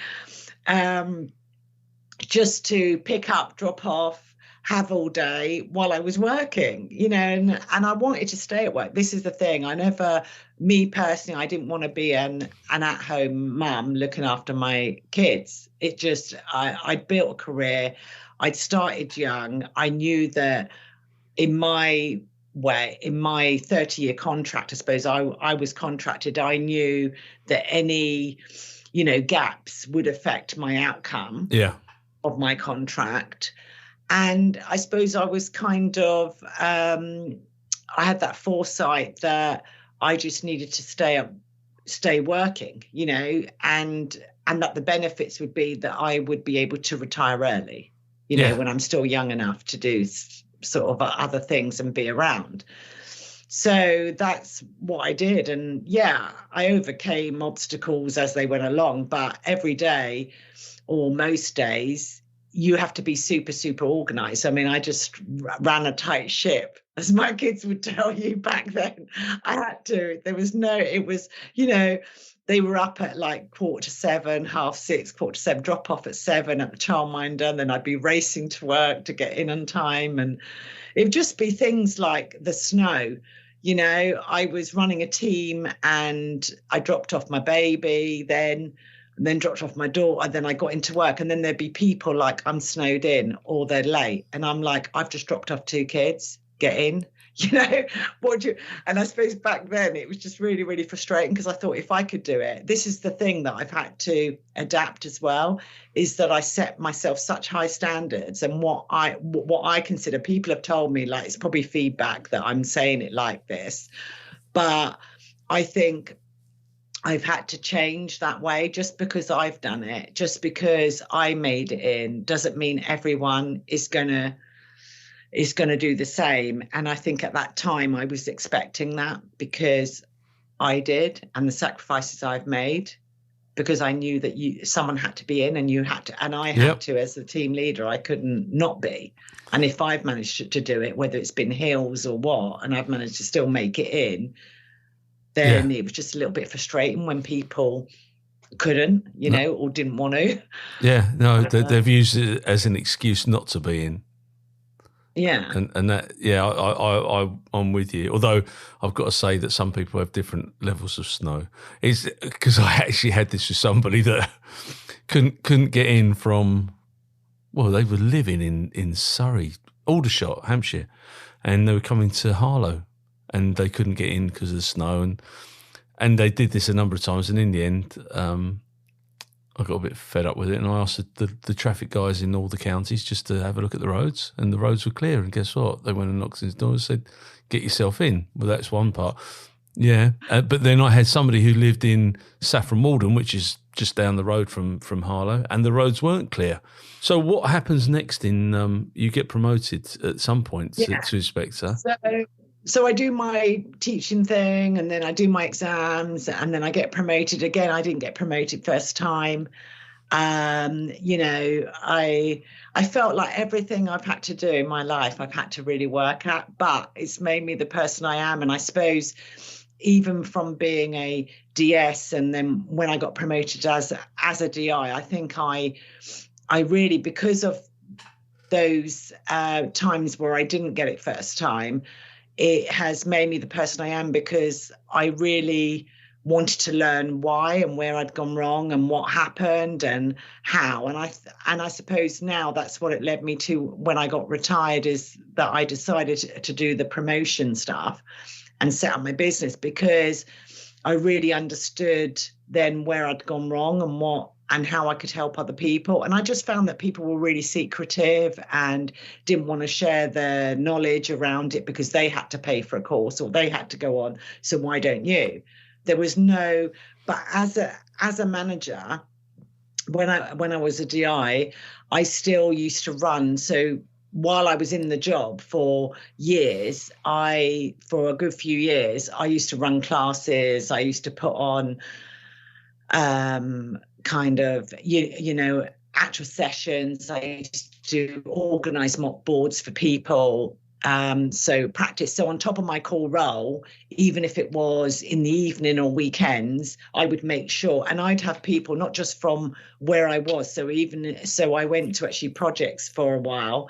just to pick up, drop off, have all day while I was working, you know, and I wanted to stay at work. This is the thing. Me personally, I didn't want to be an at-home mum looking after my kids. It just, I'd built a career. I'd started young. I knew that in my 30-year contract, I suppose I was contracted. I knew that any, you know, gaps would affect my outcome of my contract. And I suppose I was kind of, I had that foresight that I just needed to stay working, you know, and that the benefits would be that I would be able to retire early, you know, when I'm still young enough to do sort of other things and be around. So that's what I did. And yeah, I overcame obstacles as they went along, but every day or most days, you have to be super, super organized. I mean, I just ran a tight ship, as my kids would tell you back then. I had to. It was, you know, they were up at like 7:15, 6:30, 7:15, drop off at 7 at the childminder, and then I'd be racing to work to get in on time. And it'd just be things like the snow. You know, I was running a team and I dropped off my baby then dropped off my daughter, and then I got into work, and then there'd be people like, I'm snowed in or they're late. And I'm like, I've just dropped off 2 kids, get in. You know, and I suppose back then it was just really, really frustrating, because I thought, if I could do it, this is the thing that I've had to adapt as well, is that I set myself such high standards. And what I consider, people have told me, like, it's probably feedback that I'm saying it like this, but I think I've had to change that way. Just because I've done it, just because I made it in, doesn't mean everyone is going to do the same. And I think at that time I was expecting that, because I did, and the sacrifices I've made, because I knew that someone had to be in, and you had to, and I had to, as the team leader, I couldn't not be. And if I've managed to do it, whether it's been hills or what, and I've managed to still make it in, then it was just a little bit frustrating when people couldn't, you know, or didn't want to. Yeah, no, they've used it as an excuse not to be in. Yeah. And that, I'm with you. Although I've got to say that some people have different levels of snow. It's because I actually had this with somebody that couldn't get in from, well, they were living in Surrey, Aldershot, Hampshire, and they were coming to Harlow, and they couldn't get in because of the snow. And they did this a number of times, and in the end, I got a bit fed up with it, and I asked the traffic guys in all the counties just to have a look at the roads, and the roads were clear. And guess what? They went and knocked on his door and said, "Get yourself in." Well, that's one part. Yeah. But then I had somebody who lived in Saffron Walden, which is just down the road from Harlow, and the roads weren't clear. So what happens next you get promoted at some point to inspector? So I do my teaching thing, and then I do my exams, and then I get promoted again. I didn't get promoted first time. You know, I felt like everything I've had to do in my life, I've had to really work at, but it's made me the person I am. And I suppose even from being a DS, and then when I got promoted as a DI, I think I really, because of those times where I didn't get it first time, it has made me the person I am, because I really wanted to learn why and where I'd gone wrong and what happened and how. And I suppose now that's what it led me to when I got retired, is that I decided to do the promotion stuff and set up my business, because I really understood then where I'd gone wrong and how I could help other people. And I just found that people were really secretive and didn't want to share their knowledge around it, because they had to pay for a course or they had to go on. So why don't you? There was no, but as a manager, when I was a DI, I still used to run. So while I was in the job for years, for a good few years, I used to run classes. I used to put on kind of, you know, actual sessions. I used to organise mock boards for people. So practice. So on top of my core role, even if it was in the evening or weekends, I would make sure, and I'd have people not just from where I was. So I went to actually projects for a while.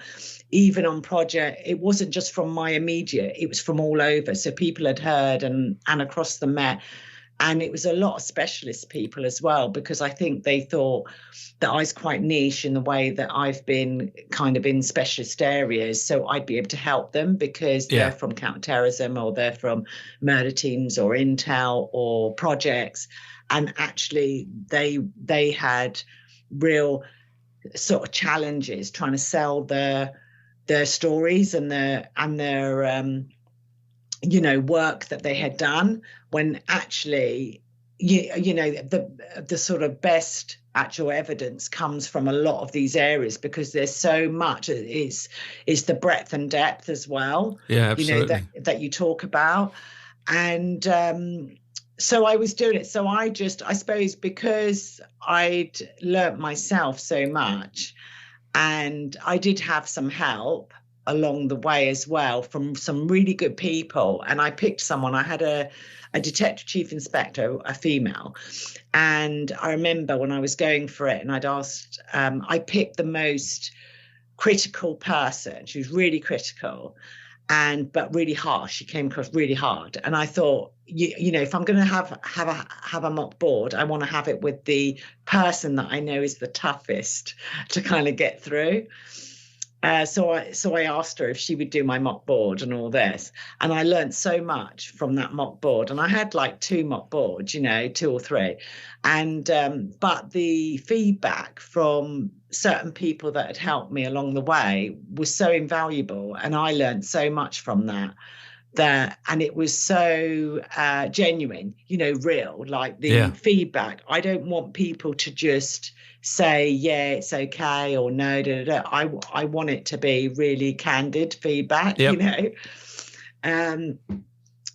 Even on project, it wasn't just from my immediate, it was from all over. So people had heard and across the Met. And it was a lot of specialist people as well, because I think they thought that I was quite niche in the way that I've been kind of in specialist areas. So I'd be able to help them because they're from counterterrorism, or they're from murder teams or intel or projects. And actually they had real sort of challenges trying to sell their stories and their you know, work that they had done, when actually, you know, the sort of best actual evidence comes from a lot of these areas, because there's so much. It's the breadth and depth as well. Yeah, absolutely. You know, that you talk about. And so I was doing it. So I suppose because I'd learnt myself so much, and I did have some help, along the way as well from some really good people. And I picked someone. I had a detective chief inspector, a female. And I remember when I was going for it and I'd asked, I picked the most critical person. She was really critical but really harsh. She came across really hard. And I thought, you know, if I'm going to have a mock board, I want to have it with the person that I know is the toughest to kind of get through. So I asked her if she would do my mock board and all this. And I learned so much from that mock board. And I had like 2 mock boards, you know, 2 or 3. And but the feedback from certain people that had helped me along the way was so invaluable. And I learned so much from that. And it was so genuine, you know, real, like the feedback. I don't want people to just say, yeah, it's okay, or no, I want it to be really candid feedback, you know.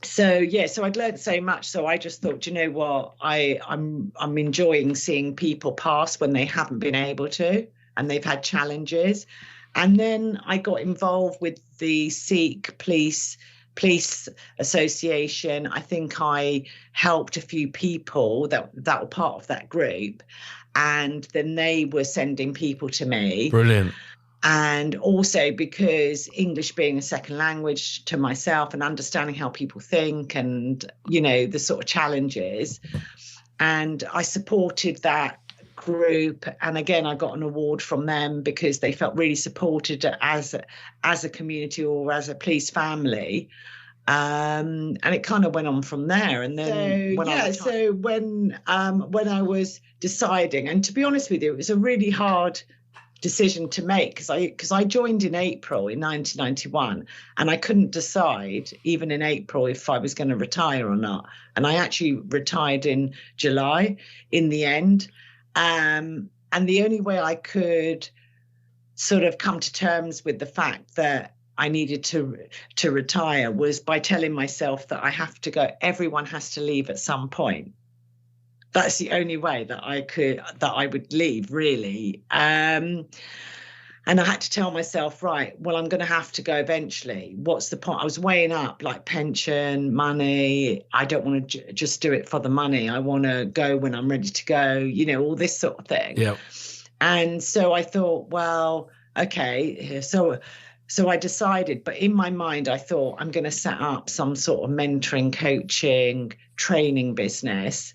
So I'd learned so much. So I just thought, you know what, I'm enjoying seeing people pass when they haven't been able to, and they've had challenges. And then I got involved with the Sikh Police Association. I think I helped a few people that were part of that group, and then they were sending people to me. Brilliant. And also because English being a second language to myself and understanding how people think and, you know, the sort of challenges. And I supported that group. And again, I got an award from them because they felt really supported as a community or as a police family. And it kind of went on from there. And then when I was deciding, and to be honest with you, it was a really hard decision to make because I joined in April in 1991, and I couldn't decide even in April if I was going to retire or not. And I actually retired in July in the end. And the only way I could sort of come to terms with the fact that I needed to retire was by telling myself that I have to go. Everyone has to leave at some point. That's the only way that I would leave, really. And I had to tell myself, right, well, I'm going to have to go eventually. What's the point? I was weighing up like pension, money. I don't want to just do it for the money. I want to go when I'm ready to go, you know, all this sort of thing. Yeah. And so I thought, well, okay, so I decided, but in my mind, I thought I'm going to set up some sort of mentoring, coaching, training business,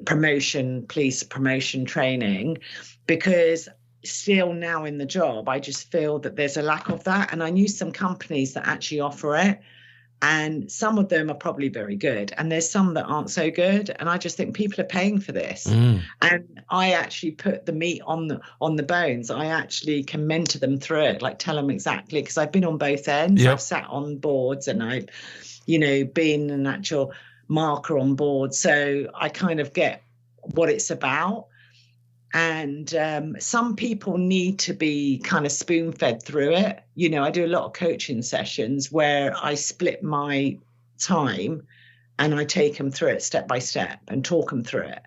police promotion training, because still now in the job, I just feel that there's a lack of that. And I knew some companies that actually offer it, and some of them are probably very good, and there's some that aren't so good. And I just think people are paying for this. And I actually put the meat on the bones. I actually can mentor them through it, like tell them exactly, because I've been on both ends. Yep. I've sat on boards and I've, you know, been an actual marker on board. So I kind of get what it's about. And some people need to be kind of spoon-fed through it. You know, I do a lot of coaching sessions where I split my time and I take them through it step by step and talk them through it.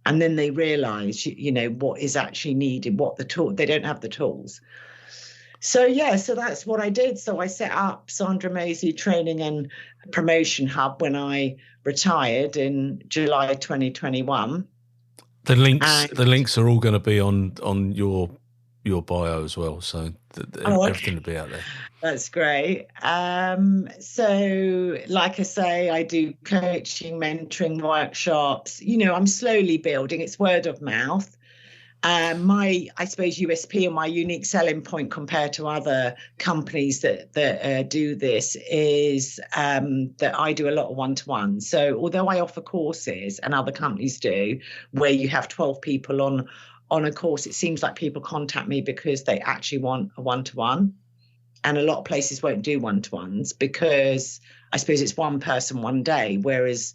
And then they realize, you know, what is actually needed, what the tool, they don't have the tools. So, so that's what I did. So I set up Sandra Mosely Training and Promotion Hub when I retired in July 2021. The links are all going to be on your bio as well, so everything will be out there. That's great. So, like I say, I do coaching, mentoring, workshops. You know, I'm slowly building. It's word of mouth. My, I suppose, USP or my unique selling point compared to other companies that do this is that I do a lot of one-to-one. So although I offer courses, and other companies do, where you have 12 people on a course, it seems like people contact me because they actually want a one-to-one. And a lot of places won't do one-to-ones because I suppose it's one person one day, whereas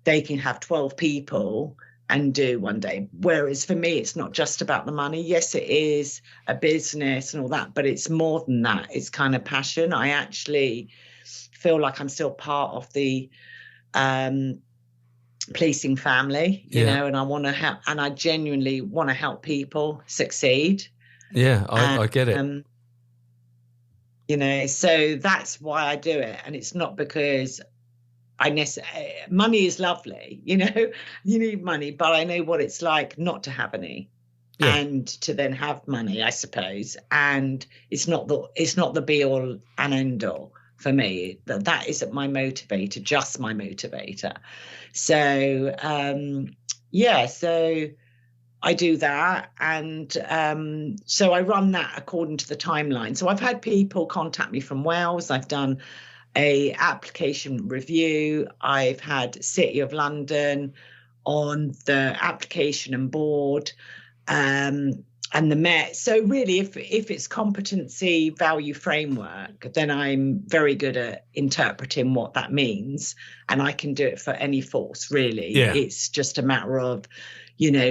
they can have 12 people and do one day. Whereas for me, it's not just about the money. Yes, it is a business and all that, but it's more than that. It's kind of passion. I actually feel like I'm still part of the policing family, you know, and I want to help, and I genuinely want to help people succeed. Yeah, I get it. So that's why I do it. And it's not because money is lovely, you need money, but I know what it's like not to have any. Yeah. And to then have money, I suppose. And it's not the be all and end all for me. That isn't my motivator, just my motivator. So so I do that. And so I run that according to the timeline. So I've had people contact me from Wales. I've done a application review. I've had City of London on the application and board, and the Met. So really, if it's competency value framework, then I'm very good at interpreting what that means, and I can do it for any force, really. Yeah. It's just a matter of,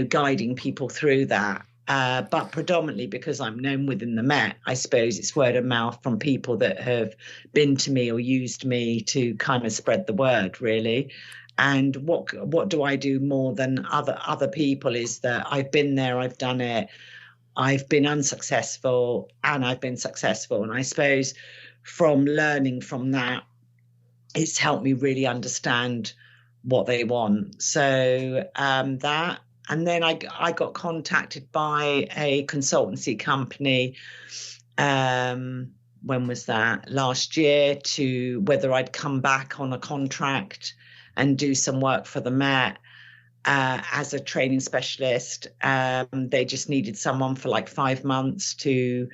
guiding people through that. But predominantly because I'm known within the Met, I suppose it's word of mouth from people that have been to me or used me to kind of spread the word, really. And what do I do more than other people is that I've been there, I've done it, I've been unsuccessful and I've been successful. And I suppose from learning from that, it's helped me really understand what they want. So that. And then I got contacted by a consultancy company, when was that? Last year, to whether I'd come back on a contract and do some work for the Met as a training specialist. They just needed someone for like 5 months to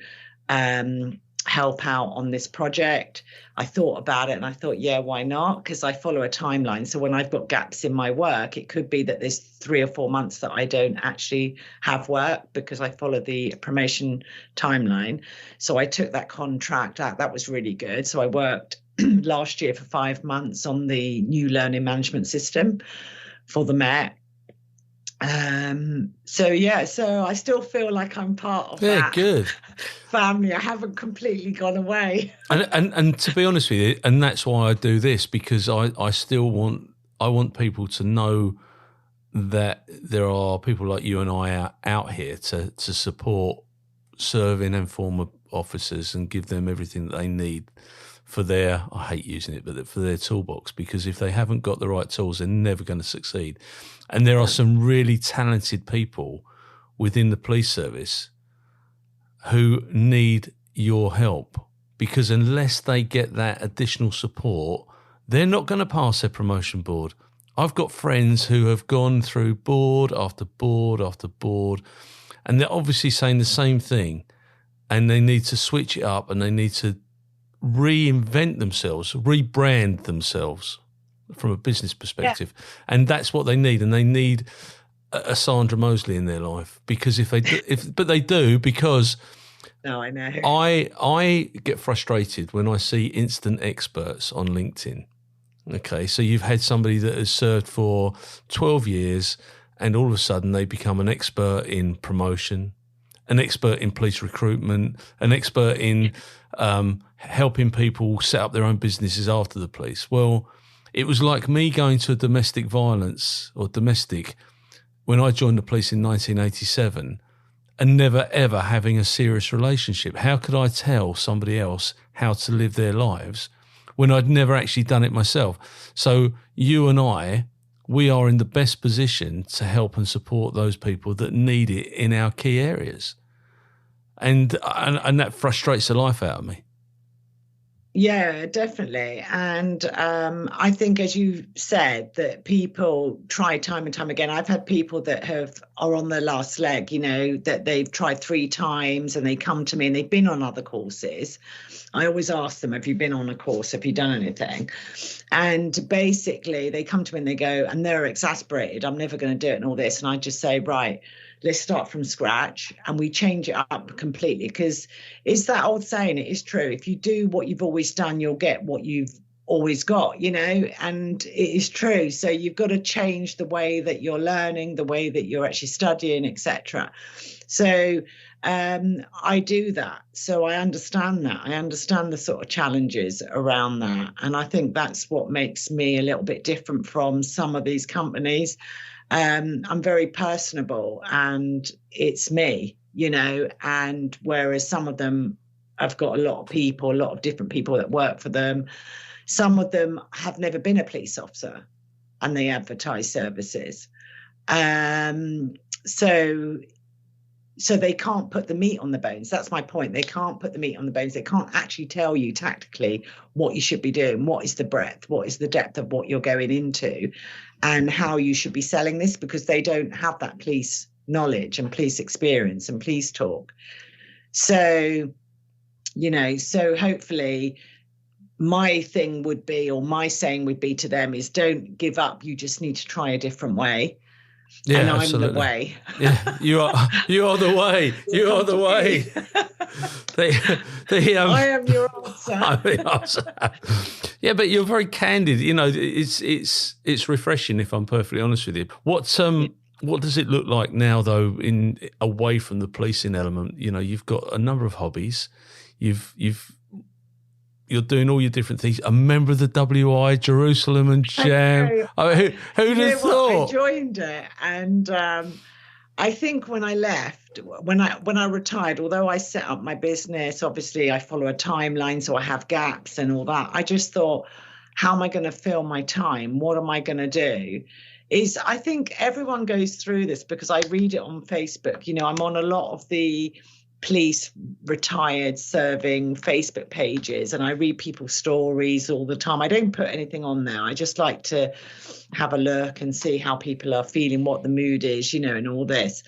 help out on this project. I thought about it and I thought, yeah, why not? Because I follow a timeline. So when I've got gaps in my work, it could be that there's 3 or 4 months that I don't actually have work because I follow the promotion timeline. So I took that contract out. That was really good. So I worked last year for 5 months on the new learning management system for the Met. So I still feel like I'm part of that good family. I haven't completely gone away. And to be honest with you, and that's why I do this, because I still want people to know that there are people like you and I out here to support serving and former officers and give them everything that they need for their, I hate using it, but for their toolbox, because if they haven't got the right tools, they're never going to succeed. And there are some really talented people within the police service who need your help, because unless they get that additional support, they're not going to pass their promotion board. I've got friends who have gone through board after board after board, and they're obviously saying the same thing, and they need to switch it up and they need to reinvent themselves, rebrand themselves from a business perspective. Yeah. And that's what they need. And they need a Sandra Mosely in their life, because but they do, because no, I know. I get frustrated when I see instant experts on LinkedIn. Okay, so you've had somebody that has served for 12 years and all of a sudden they become an expert in promotion, an expert in police recruitment, an expert in helping people set up their own businesses after the police. Well, it was like me going to a domestic violence or domestic when I joined the police in 1987 and never ever having a serious relationship. How could I tell somebody else how to live their lives when I'd never actually done it myself? So you and I, we are in the best position to help and support those people that need it in our key areas. And that frustrates the life out of me. Yeah, definitely. And I think, as you said, that people try time and time again. I've had people that are on their last leg, that they've tried 3 times and they come to me and they've been on other courses. I always ask them, have you been on a course? Have you done anything? And basically they come to me and they go, and they're exasperated, I'm never going to do it and all this. And I just say, right, let's start from scratch, and we change it up completely, because it's that old saying, it is true. If you do what you've always done, you'll get what you've always got, and it is true. So you've got to change the way that you're learning, the way that you're actually studying, etc. So I do that. So I understand that. I understand the sort of challenges around that. And I think that's what makes me a little bit different from some of these companies. I'm very personable and it's me, and whereas some of them have got a lot of different people that work for them. Some of them have never been a police officer and they advertise services. So they can't put the meat on the bones. That's my point. They can't put the meat on the bones. They can't actually tell you tactically what you should be doing, what is the breadth, what is the depth of what you're going into, and how you should be selling this, because they don't have that police knowledge and police experience and police talk. So, so hopefully my thing would be, or my saying would be to them, is don't give up. You just need to try a different way. Yeah, and I'm absolutely. the way. Yeah, you are the way. You are the way. I am your answer. I'm the answer. Yeah, but you're very candid. It's refreshing, if I'm perfectly honest with you. What does it look like now, though, away from the policing element? You've got a number of hobbies. You're doing all your different things. A member of the WI, Jerusalem and Jam. Who'd have thought? I joined it, and I think when I left, when I retired, although I set up my business, obviously I follow a timeline, so I have gaps and all that. I just thought, how am I going to fill my time? What am I going to do? I think everyone goes through this, because I read it on Facebook. I'm on a lot of the police retired serving Facebook pages, and I read people's stories all the time. I don't put anything on there. I just like to have a look and see how people are feeling, what the mood is, and all this.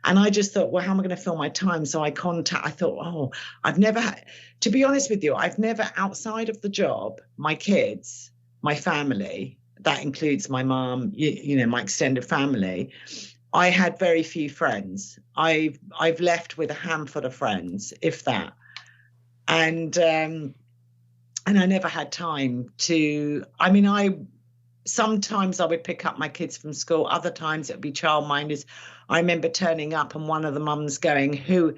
And I just thought, well, how am I going to fill my time? So I thought, I've never had, to be honest with you, I've never, outside of the job, my kids, my family, that includes my mom, my extended family, I had very few friends. I've left with a handful of friends, if that. And I never had time to, sometimes I would pick up my kids from school. Other times it would be childminders. I remember turning up and one of the mums going, who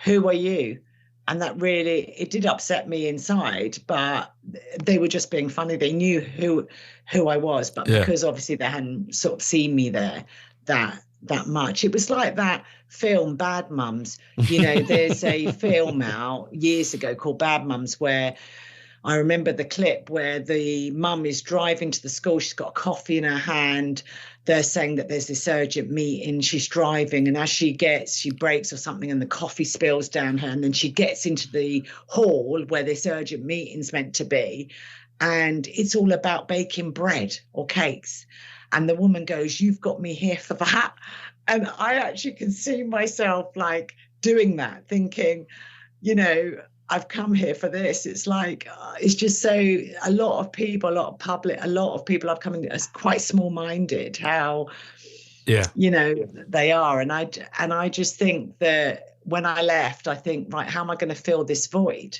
are you? And that really, it did upset me inside, but they were just being funny. They knew who I was, but because obviously they hadn't sort of seen me there that much. It was like that film Bad Mums. There's a film out years ago called Bad Mums, where I remember the clip where the mum is driving to the school. She's got a coffee in her hand. They're saying that there's this urgent meeting. She's driving, and as she breaks or something, and the coffee spills down her, and then she gets into the hall where this urgent meeting's meant to be, and it's all about baking bread or cakes. And the woman goes, "You've got me here for that." And I actually can see myself like doing that, thinking, I've come here for this. It's like, it's just so, a lot of people I've come in as quite small-minded, how, they are. And I just think that when I left, I think, right, how am I going to fill this void?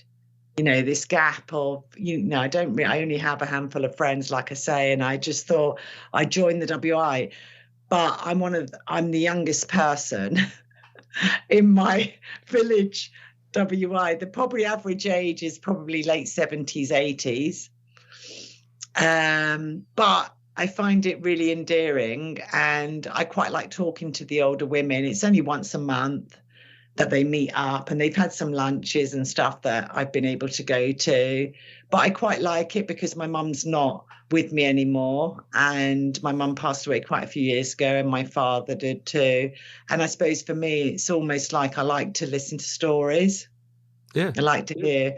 This gap of, I only have a handful of friends, like I say, and I just thought I joined the WI, but I'm the youngest person in my village WI. The probably average age is probably late 70s, 80s. But I find it really endearing, and I quite like talking to the older women. It's only once a month that they meet up, and they've had some lunches and stuff that I've been able to go to. But I quite like it because my mum's not with me anymore, and my mum passed away quite a few years ago, and my father did too. And I suppose for me, it's almost like I like to listen to stories. Yeah, I like to hear.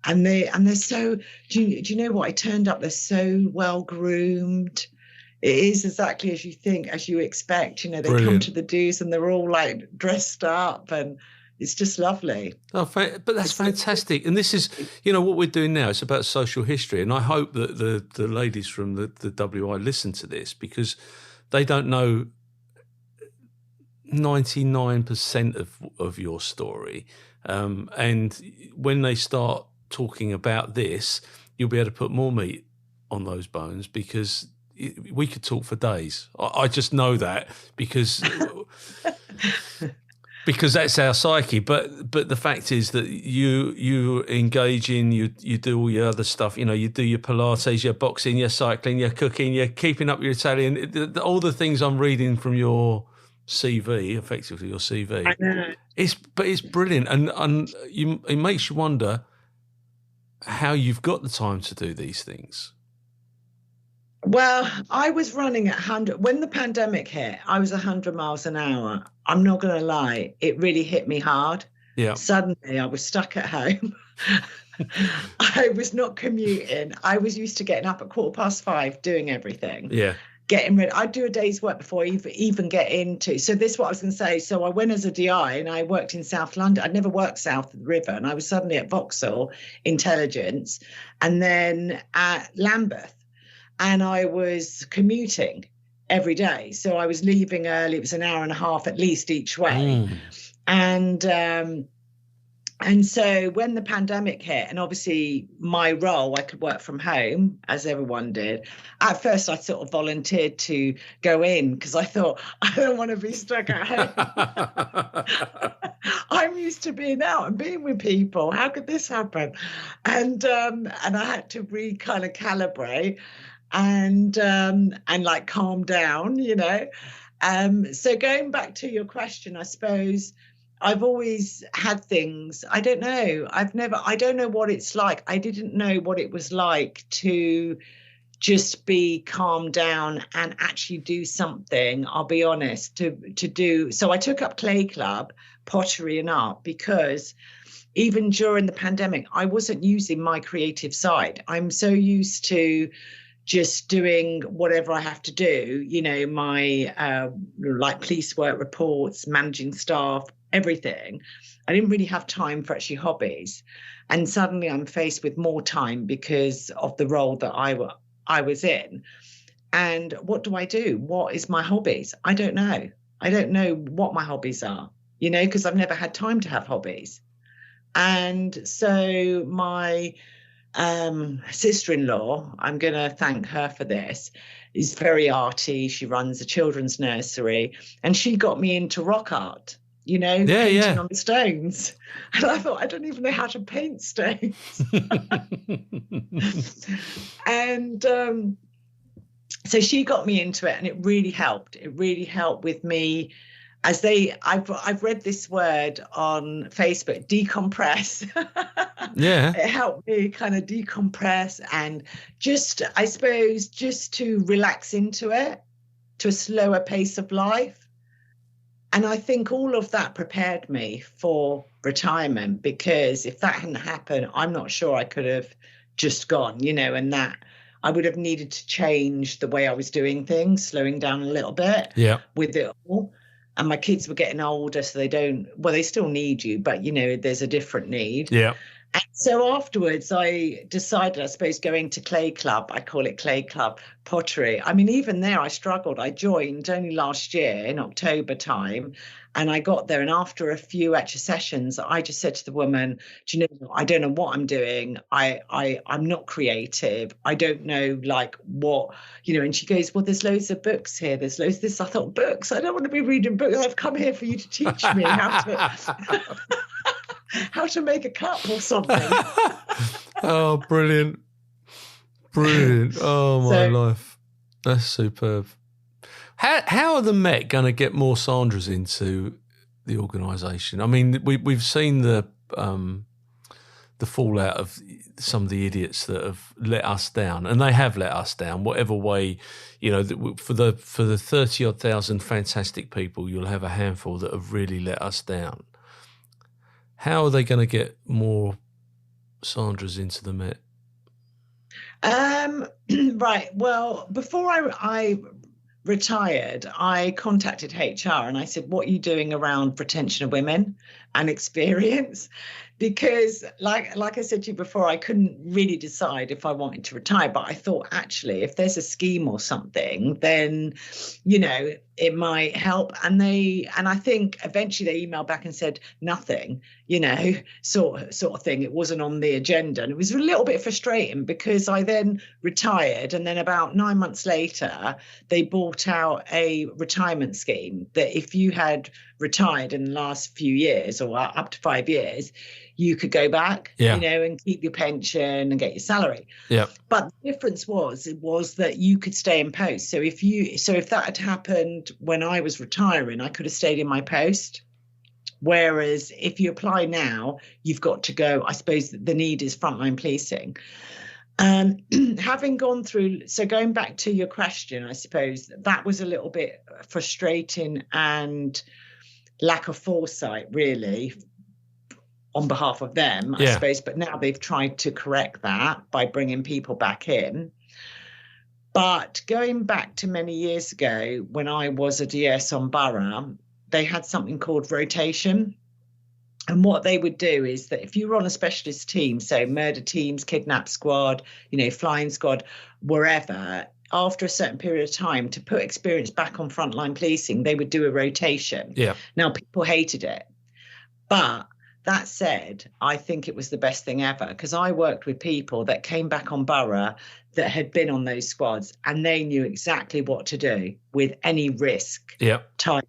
And they're so, do you know what? I turned up, they're so well groomed. It is exactly as you think, as you expect. They Brilliant. Come to the do's and they're all like dressed up, and it's just lovely. Oh, but that's fantastic. And this is, what we're doing now. It's about social history. And I hope that the ladies from the WI listen to this, because they don't know 99% of your story. And when they start talking about this, you'll be able to put more meat on those bones, because we could talk for days. I just know that because that's our psyche. But the fact is that you engage in, you do all your other stuff. You do your Pilates, your boxing, your cycling, your cooking, you're keeping up your Italian, all the things I'm reading from your CV, effectively your CV. I know. It's brilliant, and it makes you wonder how you've got the time to do these things. Well, I was running at 100 when the pandemic hit. I was 100 miles an hour. I'm not going to lie, it really hit me hard. Yeah. Suddenly, I was stuck at home. I was not commuting. I was used to getting up at 5:15, doing everything. Yeah. Getting ready. I'd do a day's work before I even get into. So this is what I was going to say. So I went as a DI and I worked in South London. I'd never worked south of the river, and I was suddenly at Vauxhall Intelligence, and then at Lambeth. And I was commuting every day. So I was leaving early. It was an hour and a half at least each way. And so when the pandemic hit, and obviously my role, I could work from home, as everyone did. At first, I sort of volunteered to go in because I thought, I don't want to be stuck at home. I'm used to being out and being with people. How could this happen? And I had to kind of calibrate and like calm down, you know. So going back to your question, I suppose I've always had things. I don't know. I don't know what it's like. I didn't know what it was like to just be calm down and actually do something. I'll be honest, to do. So I took up clay club, pottery and art, because even during the pandemic, I wasn't using my creative side. I'm so used to just doing whatever I have to do, you know, my like police work reports, managing staff, everything. I didn't really have time for actually hobbies. And suddenly I'm faced with more time because of the role that I was in. And what do? What is my hobbies? I don't know. I don't know what my hobbies are, you know, because I've never had time to have hobbies. And so my sister-in-law, I'm going to thank her for this, is very arty. She runs a children's nursery, and she got me into rock art, you know, painting on the stones. And I thought, I don't even know how to paint stones. And so she got me into it, and it really helped. It really helped with me. I've read this word on Facebook, decompress. Yeah. It helped me kind of decompress and just, I suppose, just to relax into it, to a slower pace of life. And I think all of that prepared me for retirement, because if that hadn't happened, I'm not sure I could have just gone, you know, and that I would have needed to change the way I was doing things, slowing down a little bit with it all. And my kids were getting older, so they still need you, but, you know, there's a different need. Yeah. And so afterwards, I decided, I suppose, going to clay club, I call it clay club, pottery. I mean, even there, I struggled. I joined only last year in October time, and I got there. And after a few extra sessions, I just said to the woman, do you know, I don't know what I'm doing. I'm not creative. I don't know, like, what, you know. And she goes, well, there's loads of books here. There's loads of this. I thought, books? I don't want to be reading books. I've come here for you to teach me how to... how to make a cup or something. Oh, brilliant. Brilliant. Oh, my life. That's superb. How are the Met going to get more Sandras into the organisation? I mean, we've seen the fallout of some of the idiots that have let us down, and they have let us down, whatever way, you know, for the 30-odd thousand fantastic people, you'll have a handful that have really let us down. How are they going to get more Sandras into the Met? Right. Well, before I retired, I contacted HR and I said, what are you doing around retention of women and experience? Because like I said to you before, I couldn't really decide if I wanted to retire, but I thought, actually, if there's a scheme or something, then, you know, it might help. And I think eventually they emailed back and said nothing, you know, sort of thing. It wasn't on the agenda. And it was a little bit frustrating because I then retired, and then about 9 months later, they brought out a retirement scheme that if you had retired in the last few years or up to 5 years, you could go back, Yeah. you know, and keep your pension and get your salary. Yeah. But the difference was that you could stay in post. So if that had happened when I was retiring, I could have stayed in my post. Whereas if you apply now, you've got to go. I suppose the need is frontline policing. Having gone through, so going back to your question, I suppose that was a little bit frustrating and lack of foresight, really, on behalf of them, I suppose. But now they've tried to correct that by bringing people back in. But going back to many years ago, when I was a DS on Borough, they had something called rotation. And what they would do is that if you were on a specialist team, so murder teams, kidnap squad, you know, flying squad, wherever, after a certain period of time, to put experience back on frontline policing, they would do a rotation. Yeah. Now, people hated it. But that said, I think it was the best thing ever, because I worked with people that came back on Borough that had been on those squads, and they knew exactly what to do with any risk type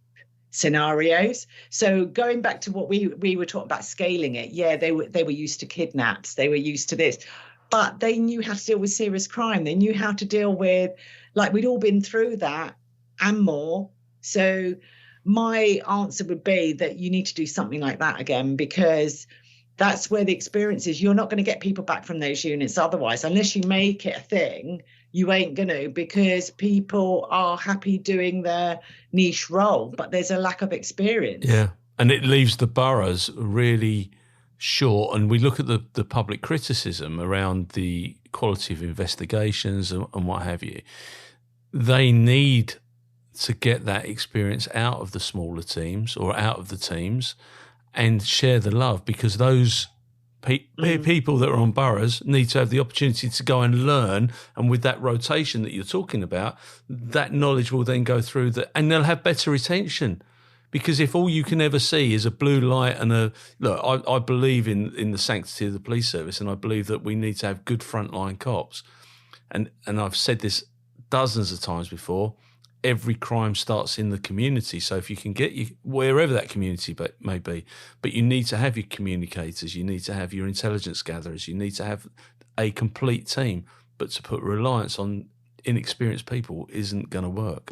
scenarios. So going back to what we were talking about, scaling it, they were used to kidnaps, they were used to this, but they knew how to deal with serious crime. They knew how to deal with, like, we'd all been through that and more. So my answer would be that you need to do something like that again, because that's where the experience is. You're not going to get people back from those units otherwise, unless you make it a thing. You ain't going to, because people are happy doing their niche role, but there's a lack of experience. Yeah, and it leaves the boroughs really short. And we look at the public criticism around the quality of investigations and what have you. They need to get that experience out of the smaller teams or out of the teams and share the love, because those people that are on boroughs need to have the opportunity to go and learn. And with that rotation that you're talking about, that knowledge will then go through and they'll have better retention. Because if all you can ever see is a blue light and I believe in the sanctity of the police service, and I believe that we need to have good frontline cops. And I've said this dozens of times before, every crime starts in the community. So if you can get wherever that community may be, but you need to have your communicators, you need to have your intelligence gatherers, you need to have a complete team. But to put reliance on inexperienced people isn't going to work.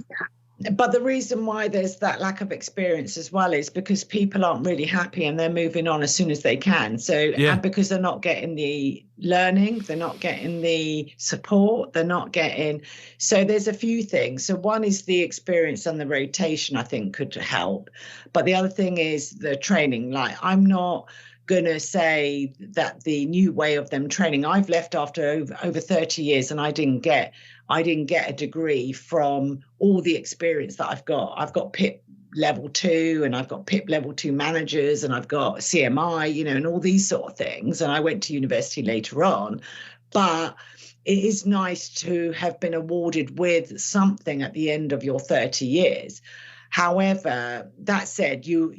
But the reason why there's that lack of experience as well is because people aren't really happy and they're moving on as soon as they can. So and because they're not getting the learning, they're not getting the support, they're not getting. So there's a few things. So one is the experience and the rotation, I think, could help. But the other thing is the training. Like, I'm not going to say that the new way of them training, I've left after over 30 years and I didn't get a degree from all the experience that I've got. I've got PIP level 2 and I've got PIP level 2 managers and I've got CMI, you know, and all these sort of things. And I went to university later on, but it is nice to have been awarded with something at the end of your 30 years. However, that said, you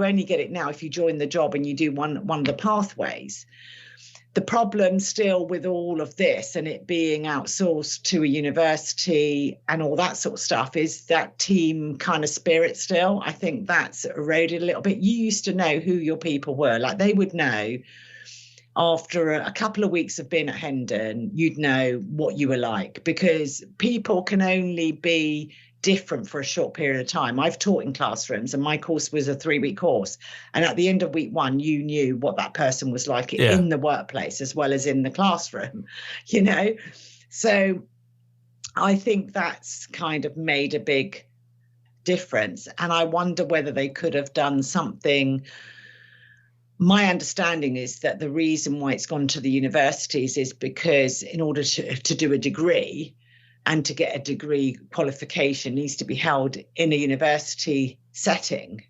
only get it now if you join the job and you do one of the pathways. The problem still with all of this and it being outsourced to a university and all that sort of stuff is that team kind of spirit still. I think that's eroded a little bit. You used to know who your people were. Like, they would know after a couple of weeks of being at Hendon, you'd know what you were like, because people can only be different for a short period of time. I've taught in classrooms and my course was a 3-week course. And at the end of week 1, you knew what that person was like in the workplace as well as in the classroom, you know? So I think that's kind of made a big difference. And I wonder whether they could have done something. My understanding is that the reason why it's gone to the universities is because in order to do a degree, and to get a degree qualification needs to be held in a university setting.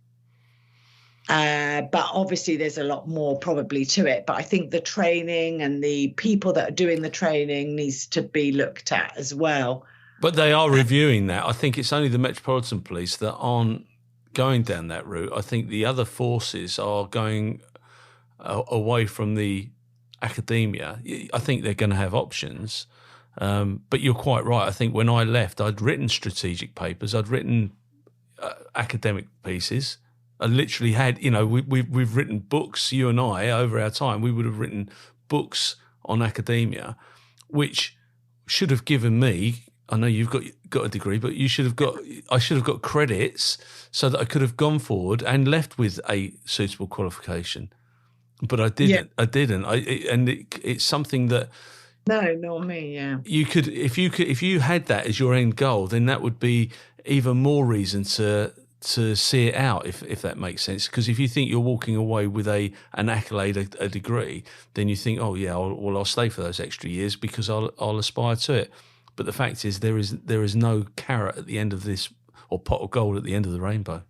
But obviously there's a lot more probably to it. But I think the training and the people that are doing the training needs to be looked at as well. But they are reviewing that. I think it's only the Metropolitan Police that aren't going down that route. I think the other forces are going away from the academia. I think they're going to have options. But you're quite right. I think when I left, I'd written strategic papers, I'd written academic pieces, I literally had, you know, we've written books, you and I, over our time, we would have written books on academia, which should have given me, I know you've got a degree, but I should have got credits so that I could have gone forward and left with a suitable qualification. But I didn't. Yeah. I didn't. It's something that no, not me. Yeah, you could if you had that as your end goal, then that would be even more reason to see it out, if that makes sense. Because if you think you're walking away with an accolade, a degree, then you think, oh yeah, I'll stay for those extra years because I'll aspire to it. But the fact is, there is no carrot at the end of this, or pot of gold at the end of the rainbow.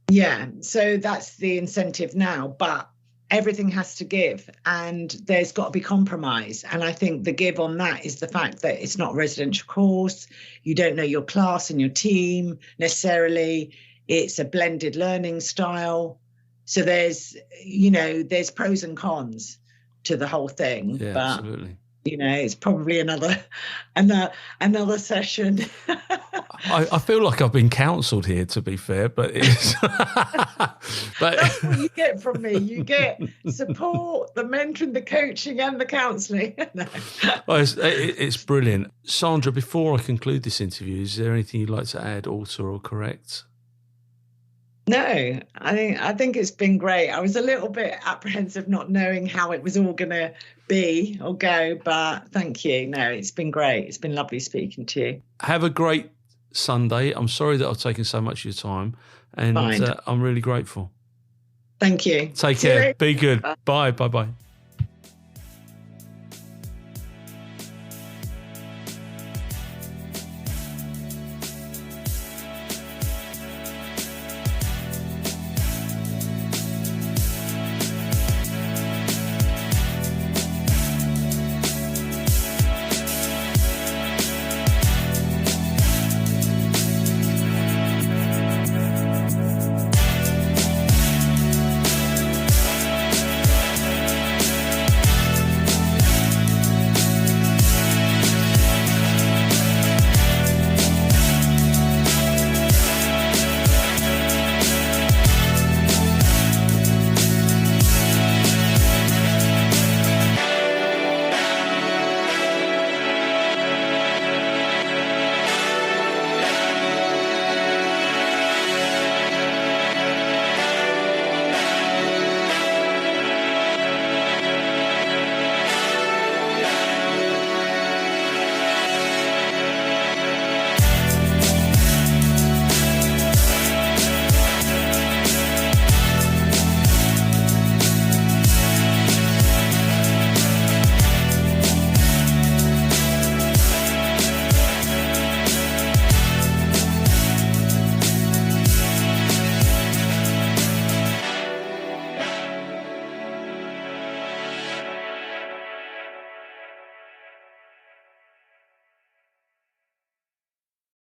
Yeah, so that's the incentive now, but everything has to give, and there's got to be compromise. And I think the give on that is the fact that it's not a residential course. You don't know your class and your team necessarily. It's a blended learning style. So there's pros and cons to the whole thing. Yeah, but, absolutely. It's probably another session. I feel like I've been counselled here, to be fair, but it's that's what you get from me. You get support, the mentoring, the coaching, and the counselling. No. Well, it's brilliant. Sandra, before I conclude this interview, is there anything you'd like to add, alter, or correct? No, I think it's been great. I was a little bit apprehensive not knowing how it was all going to be or go, but thank you. No, it's been great. It's been lovely speaking to you. Have a great Sunday. I'm sorry that I've taken so much of your time, and I'm really grateful. Thank you. Take care. Be good. Bye. Bye.